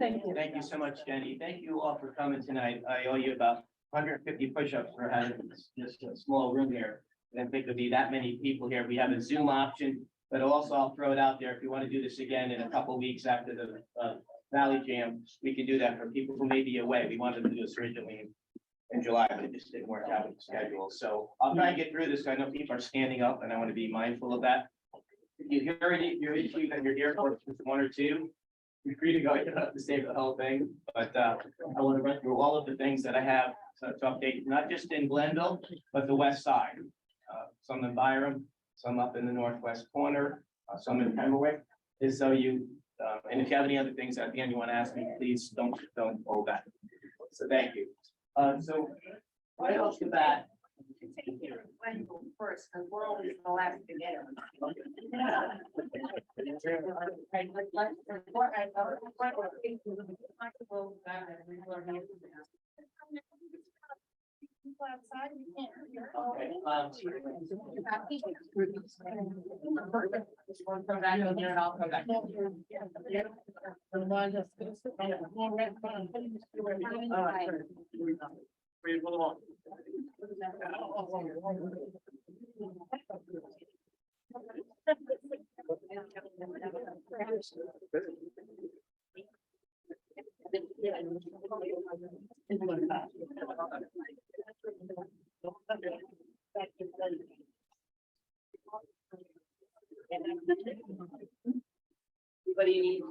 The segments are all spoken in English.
Thank you. Thank you so much, Jenny. Thank you all for coming tonight. I owe you about 150 push-ups for having this small room here. I didn't think there'd be that many people here. We have a Zoom option, but also I'll throw it out there. If you want to do this again in a couple of weeks after the Valley Jam, we can do that for people who may be away. We wanted to do this originally in July, but it just didn't work out with the schedule. So I'll try and get through this. I know people are standing up and I want to be mindful of that. If you hear your issue that you're here for just one or two, you're free to go. You don't have to stay for the whole thing. But I want to run through all of the things that I have to update, not just in Glenville, but the west side. Some in Byram, some up in the northwest corner, some in Pemberwick. Is so you, and if you have any other things at the end you want to ask me, please don't hold back. So thank you. So right off the bat. First, because we're always the last to get them. Outside, you can't. Okay. Come back in here and I'll come back. What do you need?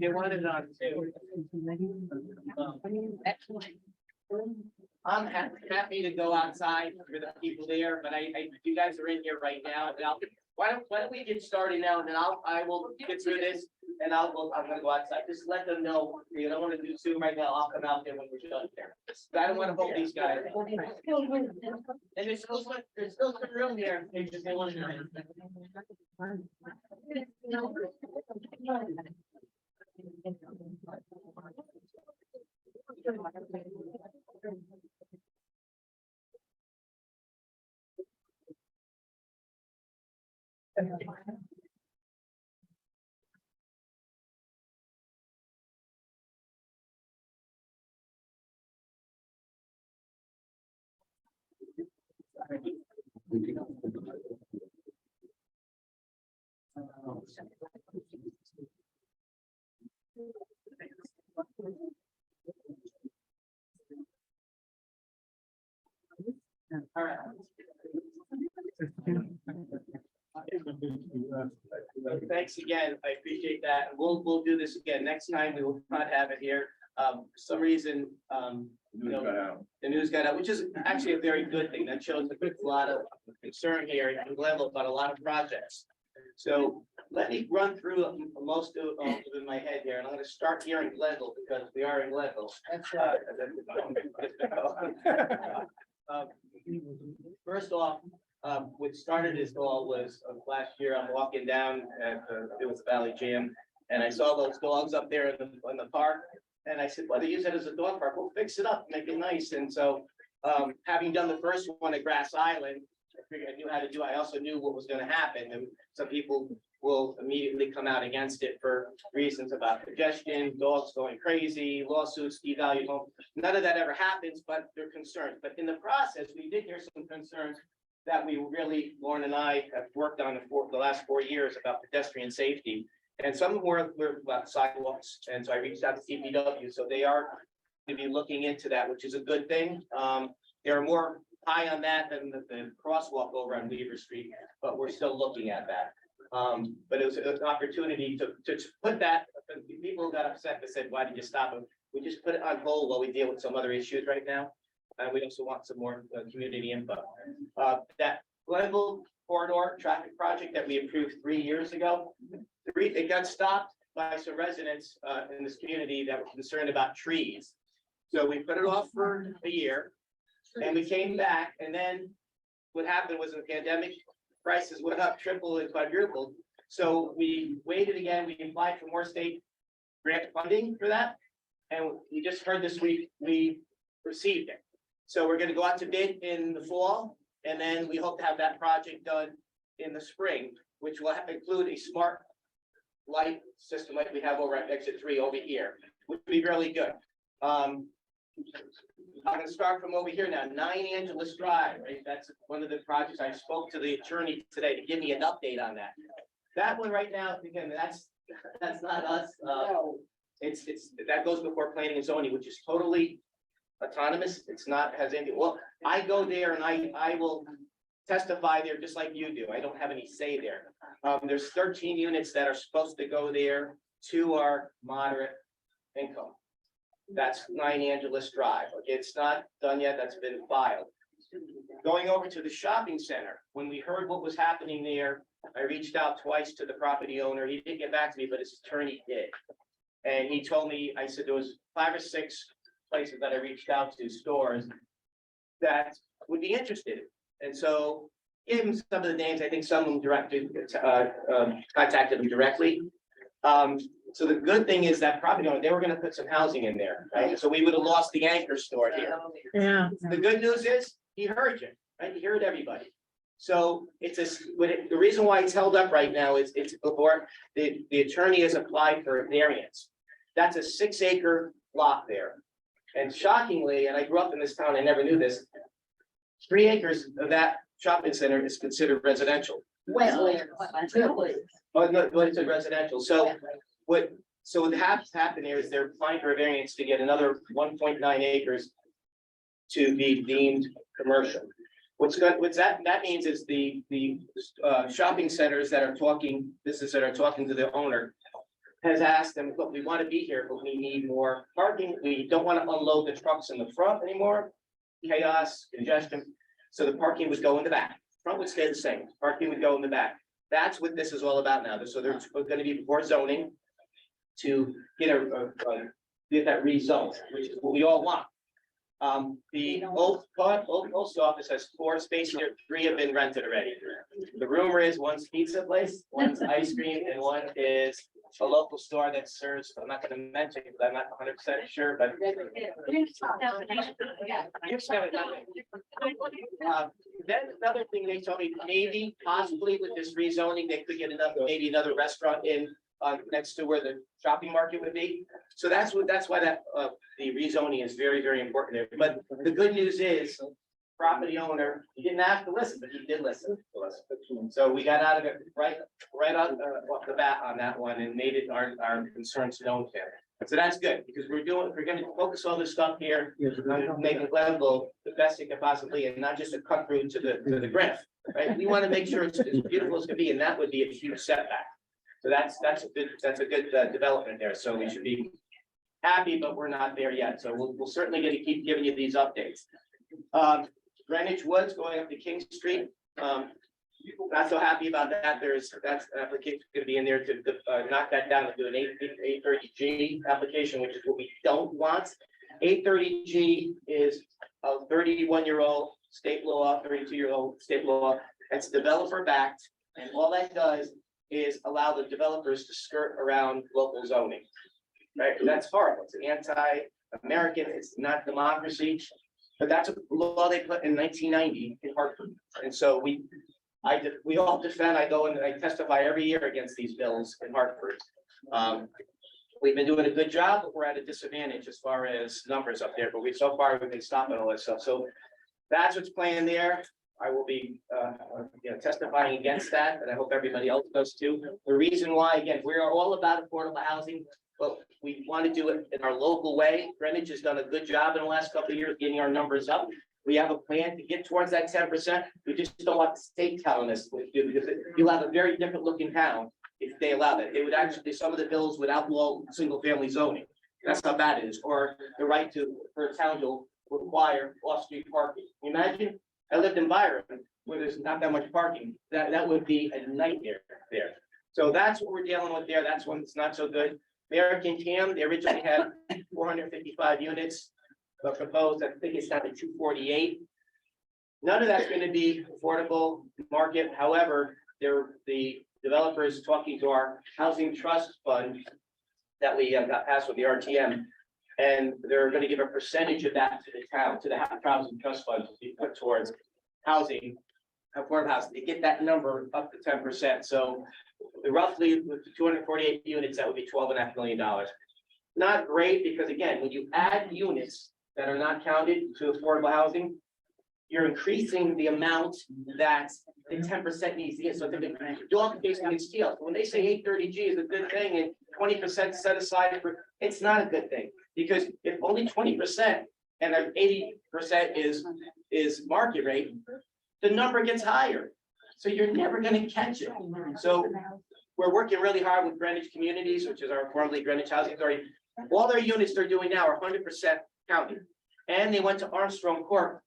They wanted on too. I'm happy to go outside for the people there, but you guys are in here right now, and why don't we get started now, and then I will get through this, and I'm gonna go outside, just let them know, you don't wanna do Zoom right now, I'll come out there when we're done here. I don't wanna hold these guys. And there's still some room here, they just they want to. All right. Thanks again. I appreciate that. We'll do this again. Next time we will not have it here. For some reason, the news got out, which is actually a very good thing. That shows a lot of concern here in Glenville about a lot of projects. So let me run through most of them in my head here, and I'm going to start here in Glenville because we are in Glenville. First off, What started this all was last year, I'm walking down at, it was Valley Gym, and I saw those dogs up there in the park. And I said, well, they use it as a dog park, we'll fix it up, make it nice. And so, having done the first one at Grass Island, I figured I knew how to do it. I also knew what was gonna happen. And some people will immediately come out against it for reasons about congestion, dogs going crazy, lawsuits, devalue home. None of that ever happens, but they're concerned. But in the process, we did hear some concerns that we really, Lauren and I have worked on for the last 4 years about pedestrian safety. And some were about sidewalks. And so I reached out to DPW, so they are to be looking into that, which is a good thing. They're more high on that than the crosswalk over on Weaver Street, but we're still looking at that. But it was an opportunity to put that, people got upset and said, why did you stop them? We just put it on hold while we deal with some other issues right now. And we also want some more community input. That Glenville corridor traffic project that we approved 3 years ago, it got stopped by some residents in this community that were concerned about trees. So we put it off for a year and we came back, and then what happened was in the pandemic, prices went up triple and quadrupled. So we waited again, we applied for more state grant funding for that. And we just heard this week, we received it. So we're gonna go out to bid in the fall, and then we hope to have that project done in the spring, which will include a smart light system like we have over at exit 3 over here, which would be really good. I'm gonna start from over here now, 9 Angeles Drive, right? That's one of the projects. I spoke to the attorney today to give me an update on that. That one right now, again, that's not us. It's that goes before planning and zoning, which is totally autonomous. It's not, has any, well, I go there and I will testify there just like you do. I don't have any say there. There's 13 units that are supposed to go there. 2 are moderate income. That's 9 Angeles Drive. Okay, it's not done yet. That's been filed. Going over to the shopping center, when we heard what was happening there, I reached out twice to the property owner. He didn't get back to me, but his attorney did. And he told me, I said, there was 5 or 6 places that I reached out to, stores that would be interested. And so gave him some of the names. I think some of them contacted him directly. So the good thing is that property owner, they were going to put some housing in there, right? So we would have lost the anchor store here. Yeah. The good news is he heard you, right? He heard everybody. So it's the reason why it's held up right now is it's before the attorney has applied for a variance. That's a 6-acre lot there. And shockingly, and I grew up in this town, I never knew this, 3 acres of that shopping center is considered residential. Wetlands. Oh, no, but it's a residential. So what has happened here is they're applying for a variance to get another 1.9 acres to be deemed commercial. That means is the shopping centers that are talking, businesses that are talking to the owner has asked them, look, we want to be here, but we need more parking. We don't want to unload the trucks in the front anymore. Chaos, congestion. So the parking would go in the back. Front would stay the same. Parking would go in the back. That's what this is all about now. So there's going to be before zoning to get get that rezoned, which is what we all want. The old post office has 4 spaces here. 3 have been rented already. The rumor is one's pizza place, one's ice cream, and one is a local store that serves, I'm not gonna mention it, but I'm not 100% sure, but. Then another thing they told me, maybe possibly with this rezoning, they could get maybe another restaurant in next to where the shopping market would be. So that's why that the rezoning is very, very important there. But the good news is, property owner, he didn't have to listen, but he did listen to us. So we got out of it right off the bat on that one and made it our concerns known there. So that's good, because we're going to focus all this stuff here, on making Glenville the best it can possibly, and not just a cut through to the graph, right? We want to make sure it's as beautiful as can be, and that would be a huge setback. So that's a good development there. So we should be happy, but we're not there yet. So we'll certainly get to keep giving you these updates. Greenwich Woods going up to King Street. Not so happy about that. That's an application going to be in there to knock that down and do an 830G application, which is what we don't want. 830G is a 31-year-old state law, 32-year-old state law. It's developer backed, and all that does is allow the developers to skirt around local zoning. Right, that's horrible. It's anti-American, it's not democracy. But that's a law they put in 1990 in Hartford. And so we all defend, I go and I testify every year against these bills in Hartford. We've been doing a good job, but we're at a disadvantage as far as numbers up there, but so far we've been stopping all this stuff. So that's what's playing there. I will be, testifying against that, and I hope everybody else does too. The reason why, again, we are all about affordable housing, but we want to do it in our local way. Greenwich has done a good job in the last couple of years getting our numbers up. We have a plan to get towards that 10%. We just don't want the state telling us what to do, because you'll have a very different looking town if they allow that. It would actually, some of the bills would outlaw single family zoning. That's how bad it is, or the right for a town to require off-street parking. Can you imagine? I lived in Byram where there's not that much parking. That would be a nightmare there. So that's what we're dealing with there. That's when it's not so good. American Cam, they originally had 455 units, but proposed, I think it's down to 248. None of that's going to be affordable market. However, the developers talking to our housing trust fund that we got passed with the RTM, and they're going to give a percentage of that to the town, to the housing trust fund to be put towards housing, affordable housing, to get that number up to 10%. So roughly with the 248 units, that would be $12.5 million. Not great, because again, when you add units that are not counted to affordable housing, you're increasing the amount that the 10% needs to get. So they're dog facing its tail. When they say 830G is a good thing and 20% set aside for, it's not a good thing, because if only 20% and then 80% is market rate, the number gets higher. So you're never going to catch it. So we're working really hard with Greenwich Communities, which is our formerly Greenwich Housing Authority. All their units they're doing now are 100% counted. And they went to Armstrong Court,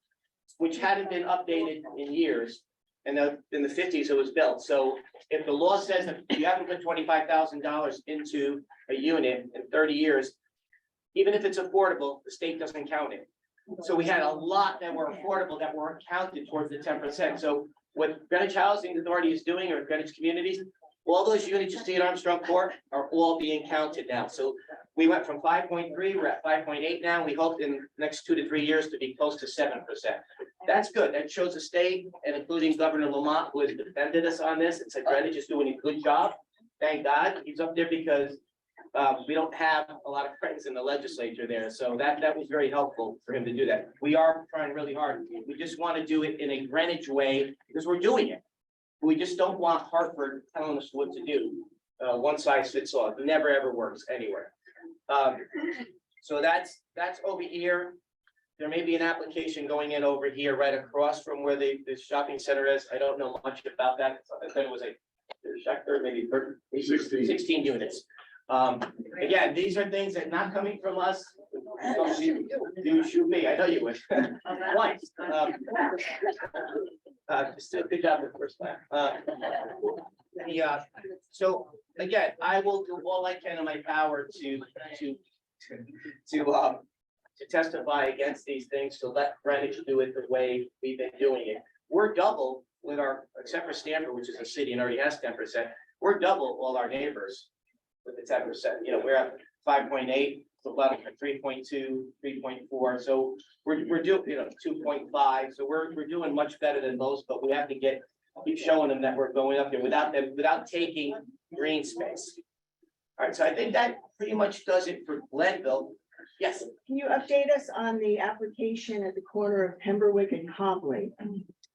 which hadn't been updated in years. And in the 50s it was built. So if the law says that you haven't put $25,000 into a unit in 30 years, even if it's affordable, the state doesn't count it. So we had a lot that were affordable that weren't counted towards the 10%. So what Greenwich Housing Authority is doing, or Greenwich Communities, all those units you see at Armstrong Court are all being counted now. So we went from 5.3, we're at 5.8 now. We hope in the next 2 to 3 years to be close to 7%. That's good. That shows the state, and including Governor Lamont, who has defended us on this. It's like Greenwich is doing a good job. Thank God he's up there, because we don't have a lot of friends in the legislature there. So that was very helpful for him to do that. We are trying really hard. We just want to do it in a Greenwich way, because we're doing it. We just don't want Hartford telling us what to do. One size fits all. It never ever works anywhere. So that's over here. There may be an application going in over here, right across from where the shopping center is. I don't know much about that. I thought it was a sector, maybe 16 units. Again, these are things that not coming from us. You shoot me. I know you would. Once. Just a good job the first time. So again, I will do all I can in my power to testify against these things, to let Greenwich do it the way we've been doing it. We're double with our, except for Stanford, which is a city and already has 10%. We're double all our neighbors with the 10%. We're at 5.8, so about 3.2, 3.4. So we're doing 2.5. So we're doing much better than most, but we have to keep showing them that we're going up there without taking green space. All right, so I think that pretty much does it for Glenville. Yes. Can you update us on the application at the corner of Pemberwick and Cobley?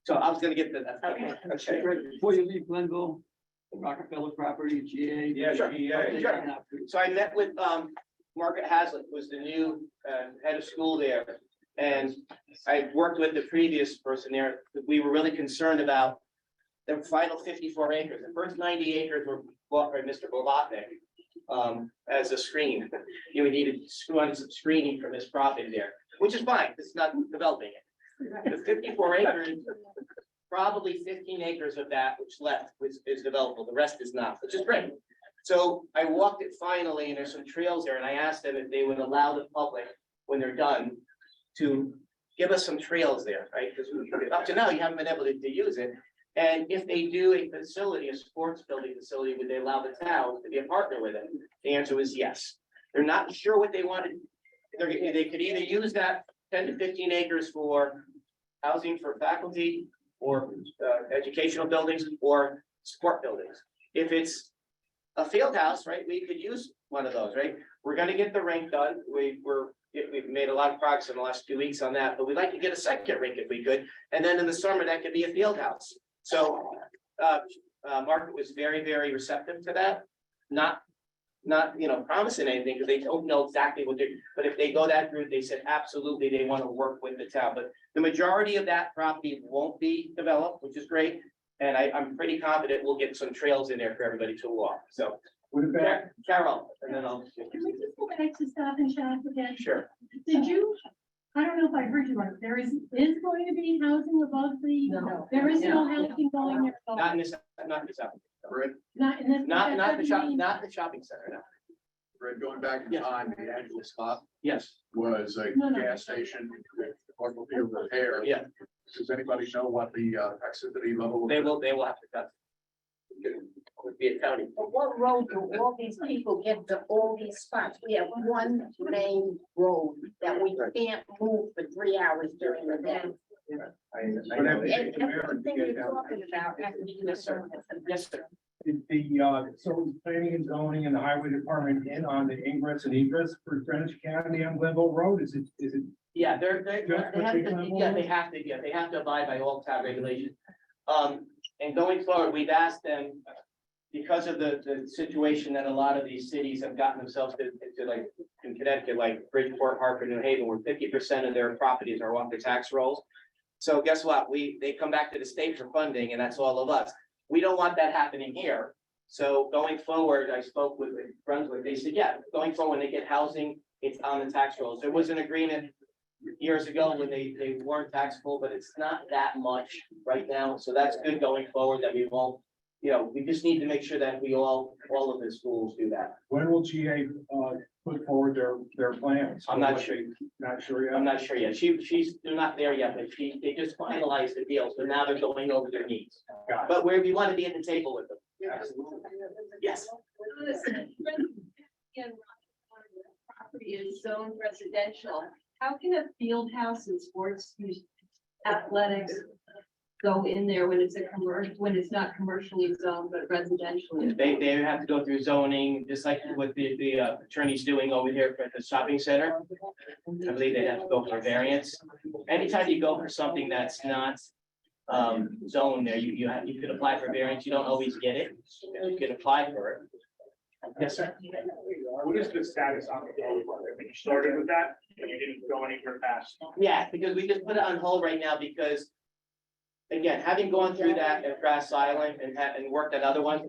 So I was going to get to that. Okay. Before you leave Glenville, Rockefeller property, GA. Yeah, sure. Sure. So I met with Margaret Haslett, who was the new head of school there. And I worked with the previous person there. We were really concerned about the final 54 acres. The first 90 acres were bought by Mr. Blavatnik as a screen. You would need to screw on some screening from his property there, which is fine. It's not developing it. The 54 acres, probably 15 acres of that which left is developable. The rest is not, which is great. So I walked it finally, and there's some trails there, and I asked them if they would allow the public, when they're done, to give us some trails there, right? Because up to now, you haven't been able to use it. And if they do a facility, a sports building facility, would they allow the town to be a partner with it? The answer was yes. They're not sure what they wanted. They could either use that 10 to 15 acres for housing for faculty or educational buildings or sport buildings. If it's a field house, right, we could use one of those, right? We're gonna get the rink done. We've made a lot of progress in the last 2 weeks on that, but we'd like to get a second rink if we could. And then in the summer, that could be a field house. So Margaret was very, very receptive to that. Not promising anything because they don't know exactly what they're, but if they go that route, they said absolutely they want to work with the town. But the majority of that property won't be developed, which is great. And I'm pretty confident we'll get some trails in there for everybody to walk. So Carol, and then I'll. Can we just go back to Stop and Shop again? Sure. Did you, I don't know if I heard you right, there is going to be housing above the, No. there is no housing going there. at all? Not in this application. Not in this. Not that the doesn't shop, mean- not the shopping center, no. Fred, going back in Yes. time, the actual spot Yes, was a No. gas station, automobile repair. yeah, Does anybody know what the activity level? they will have to cut. Would be a county. But what road do all these people get to all these spots? We have one main road that we can't move for 3 hours during the day. And everything you're talking about has to be in a service. Yes, sir. So planning and zoning and the highway department in on the ingress and egress for Greenwich County on Glenville Road, is it? Yeah, they Just for have to, big yeah, they have to abide by all town regulations. And going forward, we've asked them, because of the situation that a lot of these cities have gotten themselves into, like in Connecticut, like Bridgeport, Hartford, New Haven, where 50% of their properties are off their tax rolls. So guess what? They come back to the state for funding, and that's all of us. We don't want that happening here. So going forward, I spoke with Brunswick. They said, yeah, going forward, when they get housing, it's on the tax rolls. There was an agreement years ago when they weren't taxable, but it's not that much right now. So that's good going forward, that we won't, we just need to make sure that we all of the schools do that. When will GA put forward their plans? I'm not sure. Not sure yet. I'm not sure yet. They're not there yet, but they just finalized the deal. So now they're going over their needs. Got it. But we want to be at the table with them. Yes. Property is zoned residential. How can a field house and sports use athletics go in there when it's a commercial, when it's not commercially zoned, but residentially? They have to go through zoning, just like what the attorney's doing over here at the shopping center. I believe they have to go for a variance. Anytime you go for something that's not zoned there, you can apply for variance. You don't always get it. You can apply for it. Yes, sir. What is the status on the road? You started with that, and you didn't go anywhere past. Yeah, because we just put it on hold right now because, again, having gone through that at Grass Island and worked at other ones,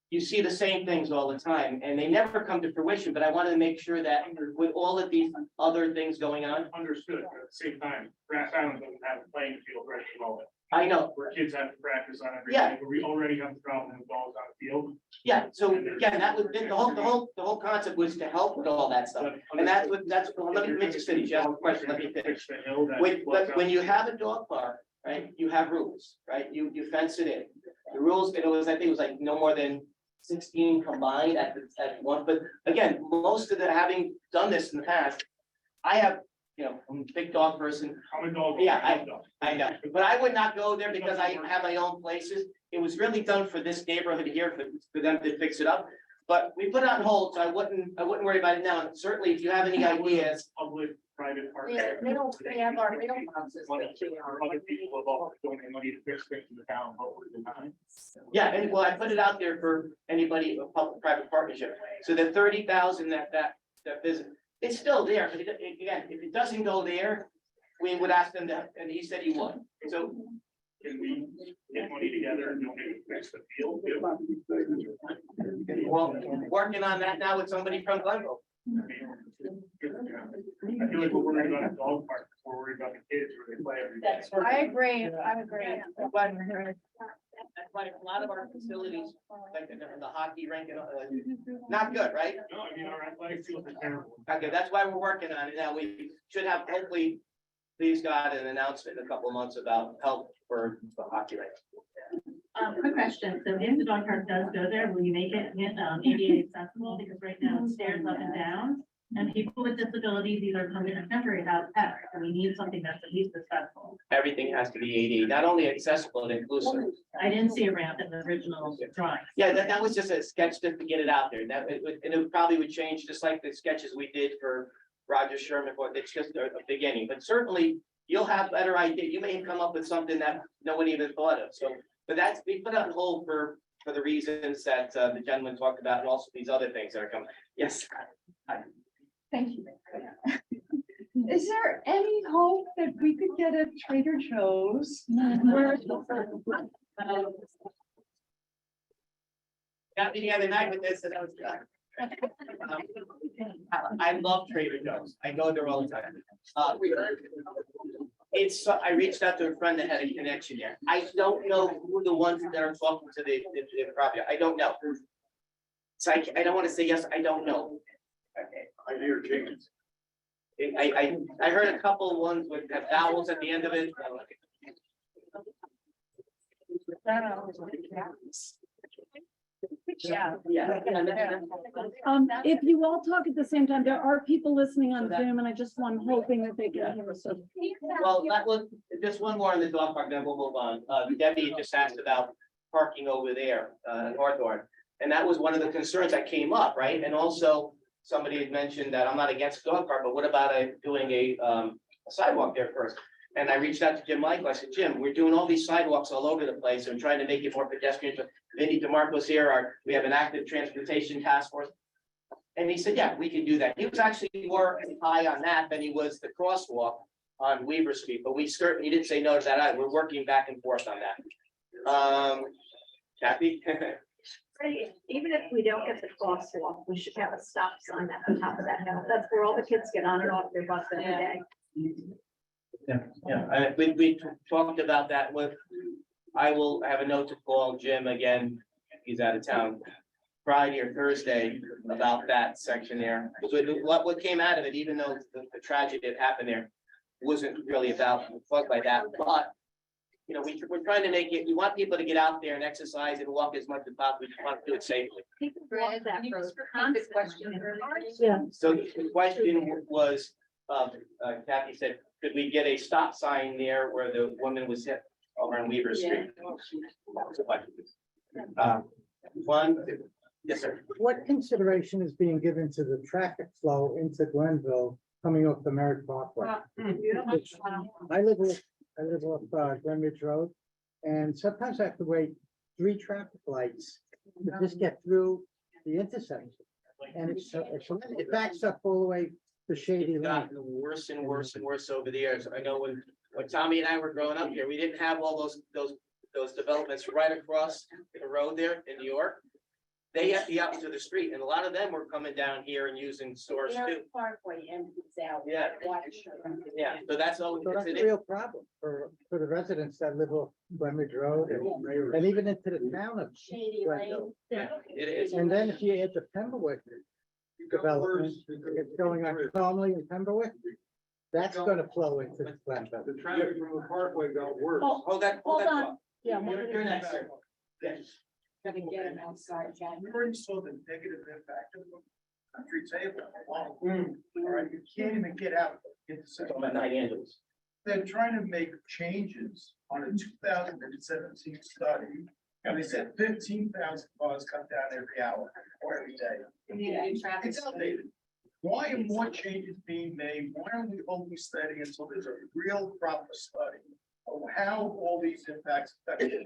you see the same things all the time, and they never come to fruition. But I wanted to make sure that with all of these other things going on, Understood, but at the same time, Grass Island doesn't have a playing field right at the moment, I know. where kids have to practice on Yeah. everything, where we already have the problem with balls on the field. Yeah, so again, that was, the whole concept was to help with all that stuff. And that's what, let me just finish, you have a question, let me finish. Fix the hill that When, floods out. when you have a dog park, right, you have rules, right? You fence it in. The rules, it was, I think it was like no more than 16 combined at one, but again, most of the, having done this in the past, I have, I'm a big dog person. I'm a dog. Yeah, I'm a dog. I know, but I would not go there because I have my own places. It was really done for this neighborhood here, for them to fix it up. But we put it on hold, so I wouldn't worry about it now. And certainly, if you have any ideas, Public, private partners. Yeah, they have our mailboxes. Other people have all donated money to fix things in the town, hopefully in time. yeah, and well, I put it out there for anybody, a public-private partnership. So the 30,000 that visit, it's still there. But again, if it doesn't go there, we would ask them to, and he said he would. So Can we get money together and donate to fix the field? well, working on that now with somebody from Glenville. I feel like we're worried about a dog park, we're worried about the kids where they play every day. That's what I agree. That's why a lot of our facilities, like the hockey rink and not good, right? No, I mean, our athletic fields are terrible. Okay, that's why we're working on it now. We should have hopefully please got an announcement in a couple of months about help for the hockey rink. Quick question. So if the dog park does go there, will you make it, ADA accessible? Because right now it's stairs up and down. And people with disabilities either come in or temporary without pets. And we need something that's at least accessible. Everything has to be ADA, not only accessible and inclusive. I didn't see a ramp in the original drawing. Yeah, that was just a sketch just to get it out there. And it probably would change, just like the sketches we did for Roger Sherman, but it's just a beginning. But certainly you'll have better idea. You may come up with something that no one even thought of. So, but we put on hold for the reasons that the gentleman talked about, and also these other things that are coming. Yes. Thank you. Is there any hope that we could get a Trader Joe's? Got me the other night with this, and I was done. I love Trader Joe's. I go there all the time. I reached out to a friend that had a connection there. I don't know who the ones that are talking to the property. I don't know. So I don't want to say yes, I don't know. I hear chickens. I heard a couple of ones with vowels at the end of it. Yeah. If you all talk at the same time, there are people listening on Zoom, and I just want hoping that they can hear us. Well, that was just one more on the dog park, then we'll move on. Debbie just asked about parking over there, in Hawthorne. And that was one of the concerns that came up, right? And also, somebody had mentioned that I'm not against dog park, but what about doing a sidewalk there first? And I reached out to Jim Michael. I said, Jim, we're doing all these sidewalks all over the place and trying to make it more pedestrian. Vinnie DeMarco's here. We have an active transportation task force. And he said, yeah, we can do that. He was actually more high on that than he was the crosswalk on Weaver Street, but he didn't say no to that either. We're working back and forth on that. Kathy? Even if we don't get the crosswalk, we should have a stop sign at the top of that hill. That's where all the kids get on and off their bus every day. Yeah, we talked about that with, I will have a note to call Jim again, he's out of town, Friday or Thursday about that section there. Because what came out of it, even though the tragedy that happened there wasn't really about, like that, but you know, we're trying to make it, we want people to get out there and exercise and walk as much as possible. We just want to do it safely. Yeah. So the question was, Kathy said, could we get a stop sign there where the woman was hit over on Weaver Street? One, yes, sir. What consideration is being given to the traffic flow into Glenville coming off the Merritt Parkway? I live off Greenwich Road, and sometimes I have to wait 3 traffic lights to just get through the intersection. And it backs up all the way to Shady It's Lane. gotten worse and worse and worse over the years. I know when Tommy and I were growing up here, we didn't have all those developments right across the road there in New York. They have to be out into the street, and a lot of them were coming down here and using stores too. Parkway empties out. Yeah. Yeah, so that's always. So that's a real problem for the residents that live off Greenwich Road and even into the town of Shady Glenville. Lane. It is. And then if you add the Pemberwick development, it's going on calmly in Pemberwick, that's gonna flow into Glenville. The traffic from the parkway got worse. Hold that Hold on. thought. Yeah. You're next, sir. Yes. Gonna get them outside, Jack. We already saw the negative impact of the country table. All right, you can't even get out. Talking about 9 Angeles. They're trying to make changes on a 2017 study, and they said 15,000 cars come down every hour or every day. It's outdated. Why are more changes being made? Why aren't we only studying until there's a real proper study of how all these impacts affect? You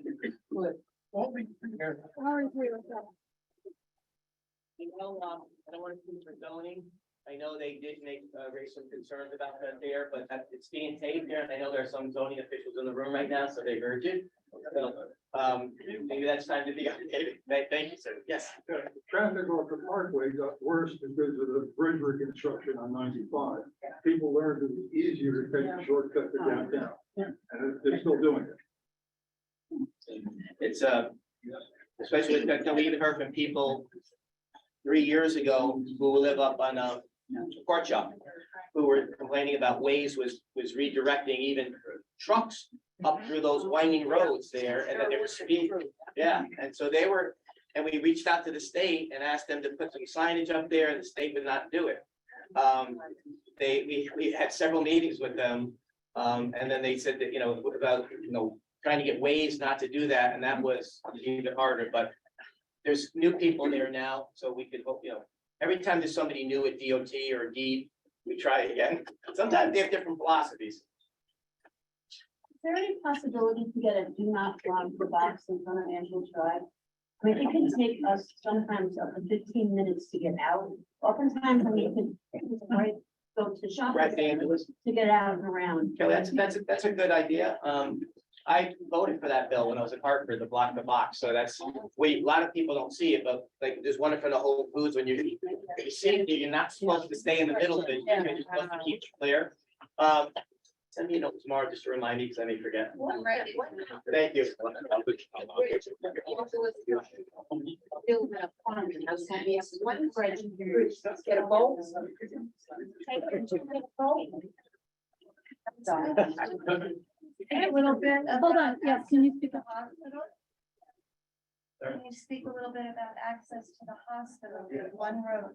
know, I don't want to speak for zoning. I know they did raise some concerns about that there, but it's being taped there, and I know there are some zoning officials in the room right now, so they heard you. So, maybe that's time to be updated. Thank you, sir. Yes. Traffic off the parkway got worse because of the bridge reconstruction on 95. People learned it was easier to take a shortcut to downtown, and they're still doing it. It's especially with, we even heard from people 3 years ago who live up on Port Shop. who were complaining about Waze was redirecting even trucks up through those winding roads there, and then there was speed. Yeah, and so they were, and we reached out to the state and asked them to put some signage up there, and the state would not do it. We had several meetings with them, and then they said that, about, trying to get Waze not to do that, and that was even harder, but there's new people there now, so we could hope, every time there's somebody new at DOT or DEEP, we try again. Sometimes they have different philosophies. Is there any possibility to get a do not block the box in front of Angela Drive? I mean, it can take us sometimes up to 15 minutes to get out. Oftentimes, I mean, you can go to shop Right, Angeles. to get out and around. Kelly, that's a good idea. I voted for that bill when I was at Hartford, to block the box, so that's, a lot of people don't see it, but like, there's one in front of Whole Foods, when you see it, you're not supposed to stay in the middle of it, you're supposed to keep it clear. Send me a note tomorrow just to remind me, because I may forget. Thank you. Get a bowl. A little bit. Hold on, yes, can you speak up? Can you speak a little bit about access to the hospital? There's one road.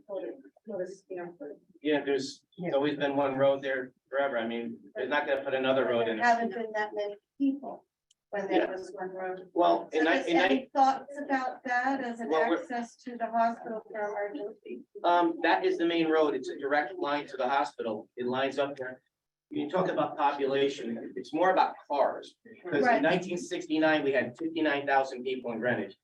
Yeah, there's always been one road there forever. I mean, they're not gonna put another road in. There haven't been that many people when there was one road. Well, So just any thoughts about that as an Well, we're- access to the hospital for emergency? that is the main road. It's a direct line to the hospital. It lines up there. You talk about population, it's more about cars. Because Right. in 1969, we had 59,000 people in Greenwich.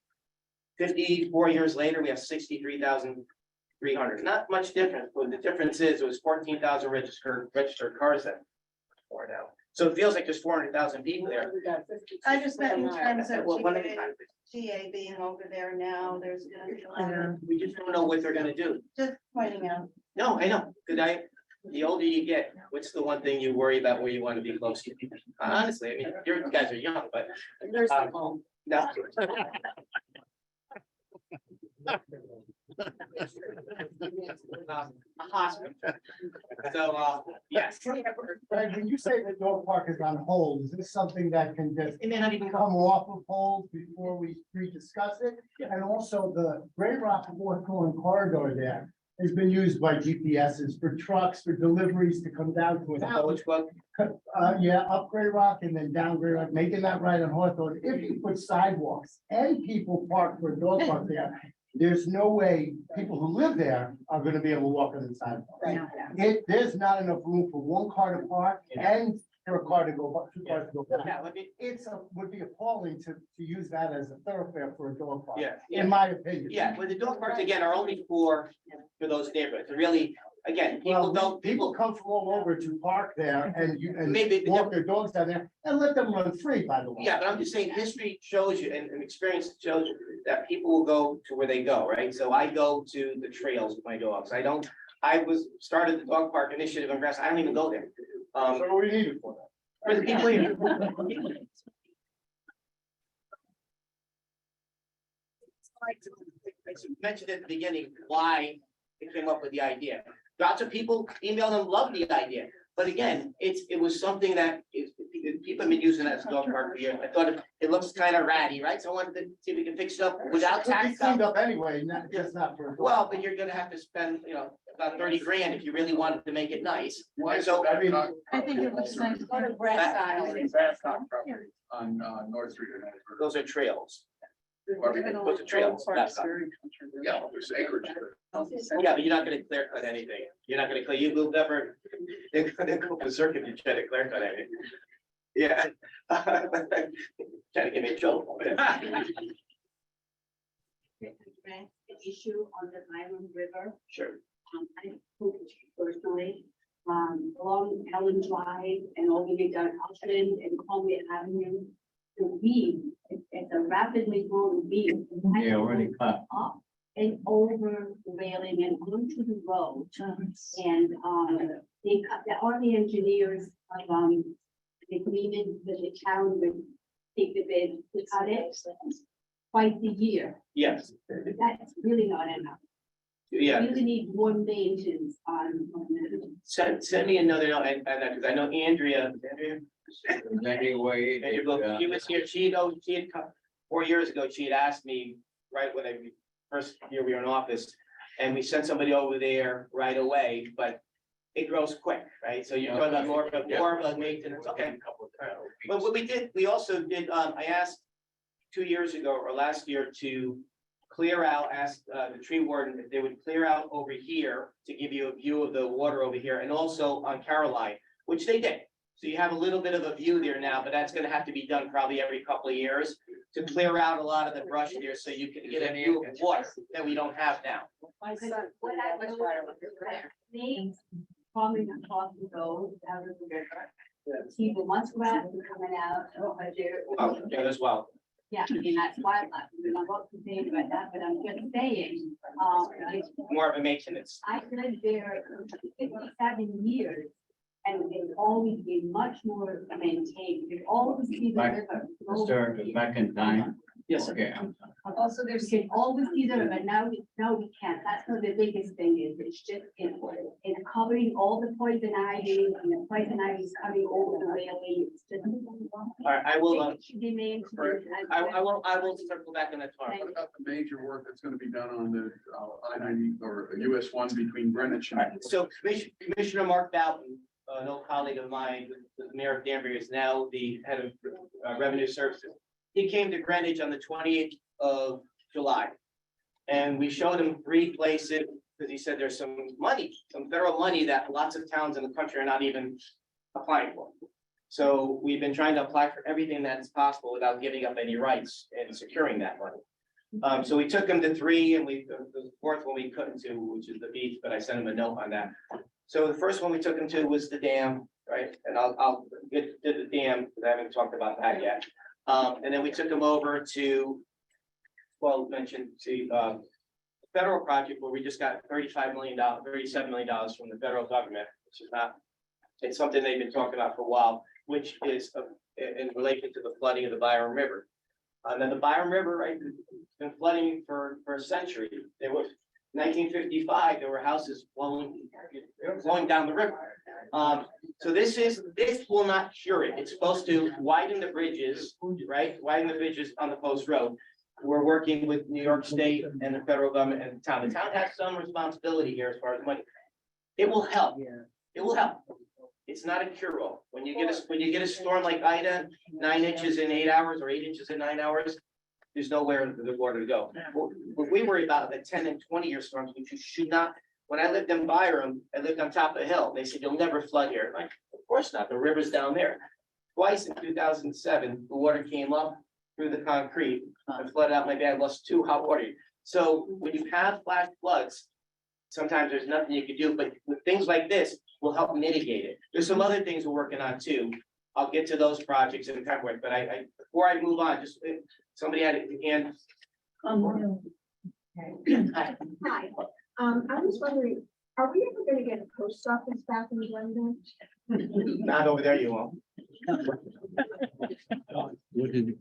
54 years later, we have 63,300. Not much difference, but the difference is it was 14,000 registered cars then. Or now. So it feels like there's 400,000 people there. I just meant in terms of Well, one at a GA, time. GA being over there now, there's gonna be a lot of, We just don't know what they're gonna do. just pointing out. No, I know, the older you get, what's the one thing you worry about where you want to be close to? Honestly, I mean, you guys are young, but. No. A hospital. So, yes. Greg, when you say the dog park is on hold, is this something that can just It may not even come off of hold before we rediscuss it? And also the Great Rock Hawthorne corridor there has been used by GPSs for trucks, for deliveries to come down to Now, it. which one? Yeah, up Great Rock and then down Great Rock, making that right on Hawthorne. If you put sidewalks and people park for a dog park there, there's no way people who live there are gonna be able to walk on the sidewalk. There's not enough room for one car to park and for a car to go, two cars to go back. Yeah, let me, Would be appalling to use that as a thoroughfare for a dog park. yeah, In my opinion. yeah, but the dog parks again are only for those neighborhoods. Really, again, people Well, don't, people come from all over to park there and Maybe- walk their dogs down there and let them run free, by the way. Yeah, but I'm just saying, history shows you and experience shows you that people will go to where they go, right? So I go to the trails with my dogs. I started the dog park initiative in Grass. I don't even go there. So what do we need it for that? For the people here. I mentioned at the beginning why it came up with the idea. Lots of people emailed and loved the idea. But again, it was something that people have been using that as a dog park for years. I thought it looks kind of ratty, right? So I wanted to see if we can fix it up without It could be tax. cleaned up anyway, not just not for. a dog. Well, but you're gonna have to spend, about 30 grand if you really wanted to make it nice. Why is So, that not? I think it looks nice. On, North Street. and Edinburgh. those are trails. Or- Those are trails. That's not- Yeah, there's acreage there. Yeah, but you're not gonna clear cut anything. You're not gonna clear, you will never, they're gonna go berserk if you try to clear cut anything. Yeah. Trying to get me in trouble. An issue on the Byram River. Sure. I spoke personally, along Allen Drive and all the way down Ashland and Columbia Avenue. The beam, it's a rapidly growing beam. Yeah, already cut. Up and over the railing and onto the road. And, they cut, all the engineers, agreement that the town would take the bid to cut it twice a year. Yes. That's really not enough. Yeah, We really need more maintenance on. send me another note, and, because I know Andrea, Anyway. and look, she was here, she had come 4 years ago, she had asked me, right, when I, first year we were in office, and we sent somebody over there right away, but it grows quick, right? So you're talking about more of a maintenance, okay. But what we did, we also did, I asked 2 years ago or last year to clear out, ask, the tree warden if they would clear out over here to give you a view of the water over here, and also on Caroline, which they did. So you have a little bit of a view there now, but that's gonna have to be done probably every couple of years to clear out a lot of the brush there, so you can get a view of water that we don't have now. What I me, farming across the road, out of the river. People once grass is coming out, but they're. Oh, yeah, as well. Yeah, I mean, that's wildlife, we're not going to say about that, but I'm just saying, it's More of a maintenance. I lived there 57 years, and it's always been much more maintained, you always see the river. Back in time. Yes, sir. Okay. Also, there's, you can always see the river, now we can't, that's not the biggest thing, is it's just, it's covering all the poison ivy, and the poison ivy is coming over the railing, it's just. All right, I will, It should be maintained. I will circle back on that tomorrow. What about the major work that's gonna be done on the I-90 or US 1 between Greenwich All and? right, so Commissioner Mark Boughton, an old colleague of mine, the mayor of Danbury, is now the head of revenue services. He came to Greenwich on the 28th of July. And we showed him 3 places, because he said there's some money, some federal money that lots of towns in the country are not even applying for. So we've been trying to apply for everything that's possible without giving up any rights and securing that money. So we took him to 3, and the 4th one we couldn't do, which is the beach, but I sent him a note on that. So the first one we took him to was the dam, right? And I'll get to the dam, because I haven't talked about that yet. And then we took him over to, well, mentioned to, federal project where we just got $37 million from the federal government, which is not, it's something they've been talking about for a while, which is in relation to the flooding of the Byram River. And then the Byram River, right, it's been flooding for a century. There was 1955, there were houses flowing down the river. So this will not cure it. It's supposed to widen the bridges, right? Widen the bridges on the post road. We're working with New York State and the federal government and the town. The town has some responsibility here as far as money. It will help. It will help. It's not a cure-all. When you get a storm like Ida, 9 inches in 8 hours or 8 inches in 9 hours, there's nowhere for the water to go. What we worry about the 10 and 20-year storms, which you should not. When I lived in Byram, I lived on top of a hill. They said, you'll never flood here. Like, of course not. The river's down there. Twice in 2007, the water came up through the concrete and flooded out my bed. I lost 2 hot water. So when you have flash floods, sometimes there's nothing you can do, but with things like this will help mitigate it. There's some other things we're working on too. I'll get to those projects in Pemberwick, but before I move on, just somebody had a hand. Hi, I was wondering, are we ever gonna get a post office back in Glenville? Not over there, you won't.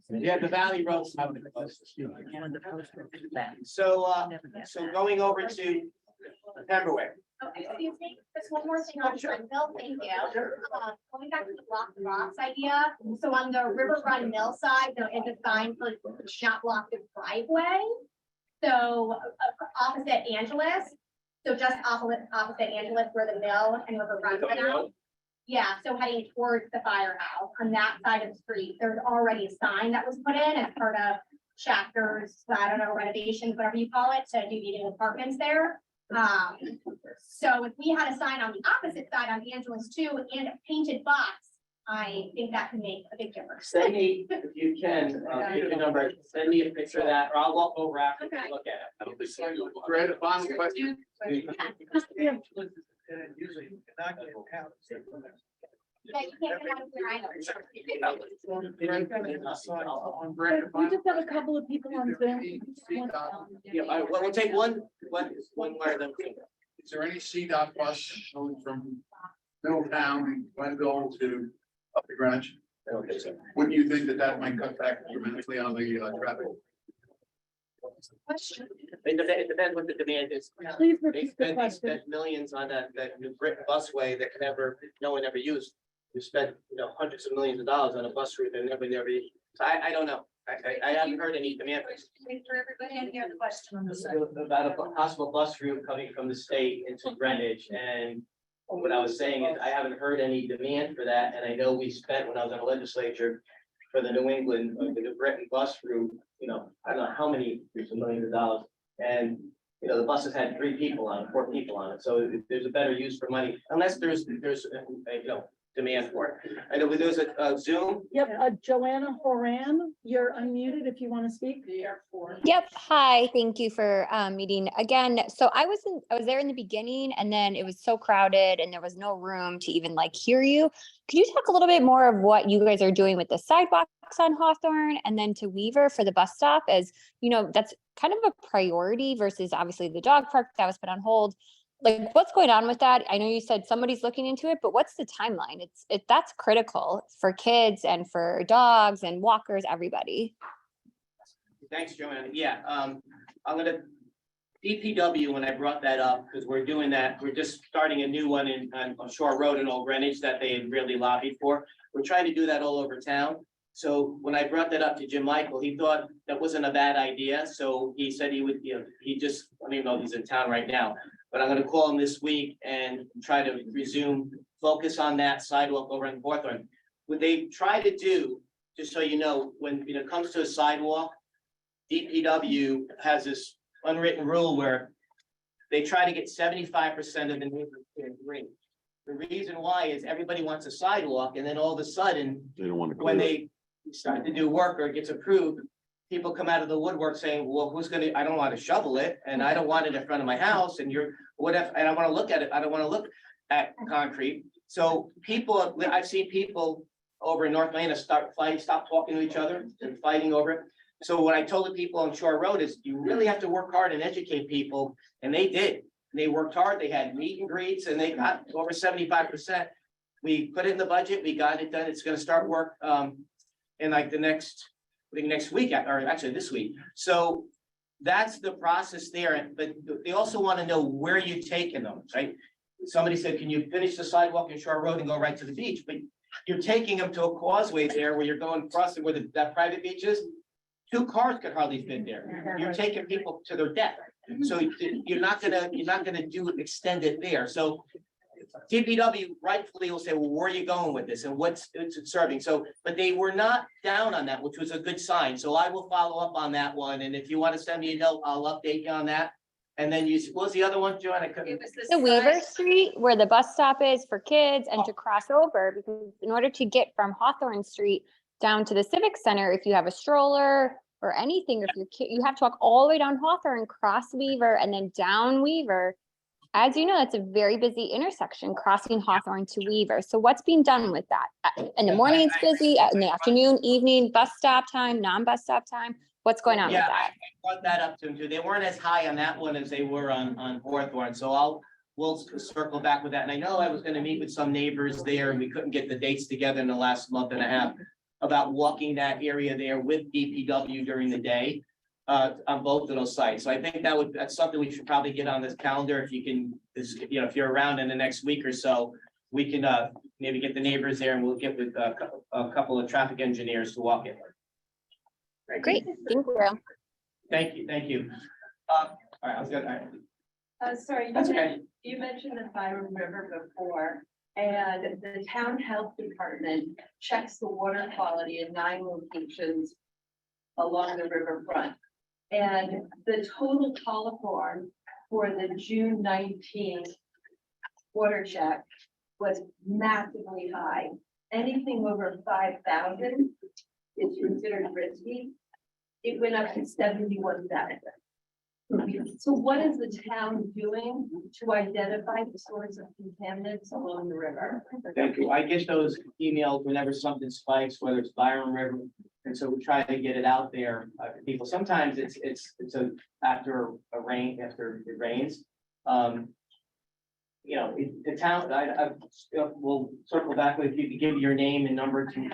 Yeah, the Valley Road's having the closest. So going over to Pemberwick. Oh, excuse me, just one more thing on Glenville, thank you. Going back to the block blocks idea, so on the River Run Mill side, there is a sign for shop block the driveway. So opposite Angeles, so just opposite Angeles where the mill and River Run went out. Yeah, so heading towards the firehouse on that side of the street, there's already a sign that was put in as part of chapters, I don't know, renovations, whatever you call it, to do the apartments there. So if we had a sign on the opposite side on Angeles too, and a painted box, I think that could make a big difference. Send me, if you can, pick a number, send me a picture of that, or I'll walk over after to look at it. I don't think so. Greg, a final question. Usually you cannot get out. Yeah, you can't get out of here, I know. We just have a couple of people on Zoom. Yeah, we'll take one more of them. Is there any CDOT bus going from Middletown, Glenville to up to Greenwich? I don't think so. Wouldn't you think that might cut back tremendously on the traffic? Question. It depends what the demand is. Please They repeat the spent question. millions on that New Britain busway that no one ever used. We spent, hundreds of millions of dollars on a bus route that never used. So I don't know. I haven't heard any demand. Wait for everybody and hear the question on the side. About a possible bus route coming from the state into Greenwich, and what I was saying is I haven't heard any demand for that, and I know we spent when I was in the legislature for the New England, the New Britain bus route, I don't know how many millions of dollars, and the buses had 4 people on it, so there's a better use for money, unless there's demand for it. I know there's a Zoom. Yep, Joanna Horan, you're unmuted if you want to speak. Yep. Hi, thank you for meeting again. So I was there in the beginning, and then it was so crowded and there was no room to even hear you. Could you talk a little bit more of what you guys are doing with the sidewalks on Hawthorne and then to Weaver for the bus stop? As that's kind of a priority versus obviously the dog park that was put on hold. What's going on with that? I know you said somebody's looking into it, but what's the timeline? That's critical for kids and for dogs and walkers, everybody. Thanks, Joanna. Yeah, I'm gonna DPW, when I brought that up, because we're doing that, we're just starting a new one on Shore Road in Old Greenwich that they had really lobbied for. We're trying to do that all over town. So when I brought that up to Jim Michael, he thought that wasn't a bad idea. So he said he would, I don't even know if he's in town right now, but I'm gonna call him this week and try to resume focus on that sidewalk over in Hawthorne. What they try to do, just so you know, when it comes to a sidewalk, DPW has this unwritten rule where they try to get 75% of the neighbors to agree. The reason why is everybody wants a sidewalk, and then all of a sudden, They don't want to. when they start to do work or it gets approved, people come out of the woodwork saying, well, I don't want to shovel it, and I don't want it in front of my house, and and I want to look at it, I don't want to look at concrete. So I've seen people over in North Atlanta stop talking to each other and fighting over it. So what I told the people on Shore Road is you really have to work hard and educate people, and they did. They worked hard, they had meet and greets, and they got over 75%. We put it in the budget, we got it done, it's gonna start work in the next week, or actually this week. So that's the process there, but they also want to know where you're taking them, right? Somebody said, can you finish the sidewalk in Shore Road and go right to the beach? But you're taking them to a causeway there where you're going crossing where that private beach is. 2 cars could hardly fit there. You're taking people to their death. So you're not gonna extend it there. So DPW rightfully will say, well, where are you going with this and what's it's serving? So, but they were not down on that, which was a good sign. So I will follow up on that one. And if you want to send me a note, I'll update you on that. And then what was the other one, Joanna? The Weaver Street, where the bus stop is for kids and to cross over, because in order to get from Hawthorne Street down to the Civic Center, if you have a stroller or anything, if your kid, you have to walk all the way down Hawthorne, cross Weaver, and then down Weaver. As you know, that's a very busy intersection, crossing Hawthorne to Weaver. So what's being done with that? In the morning, it's busy. In the afternoon, evening, bus stop time, non-bus stop time. What's going on with that? I brought that up to them too. They weren't as high on that one as they were on Hawthorne. So we'll circle back with that. And I know I was going to meet with some neighbors there, and we couldn't get the dates together in the last month and a half about walking that area there with DPW during the day on both of those sites. So I think that's something we should probably get on this calendar. If you can, if you're around in the next week or so, we can maybe get the neighbors there, and we'll get with a couple of traffic engineers to walk it. Great, thank you. Thank you. All right, I was gonna. Sorry, That's okay. you mentioned the Byram River before, and the town health department checks the water quality in 9 locations along the riverfront. And the total call for the June 19th water check was massively high. Anything over 5,000 is considered risky. It went up to 71,000. So what is the town doing to identify the source of contaminants along the river? Thank you. I get those emails whenever something spikes, whether it's Byram River, and so we try to get it out there to people. Sometimes it's after it rains. The town. We'll circle back with you to give your name and number to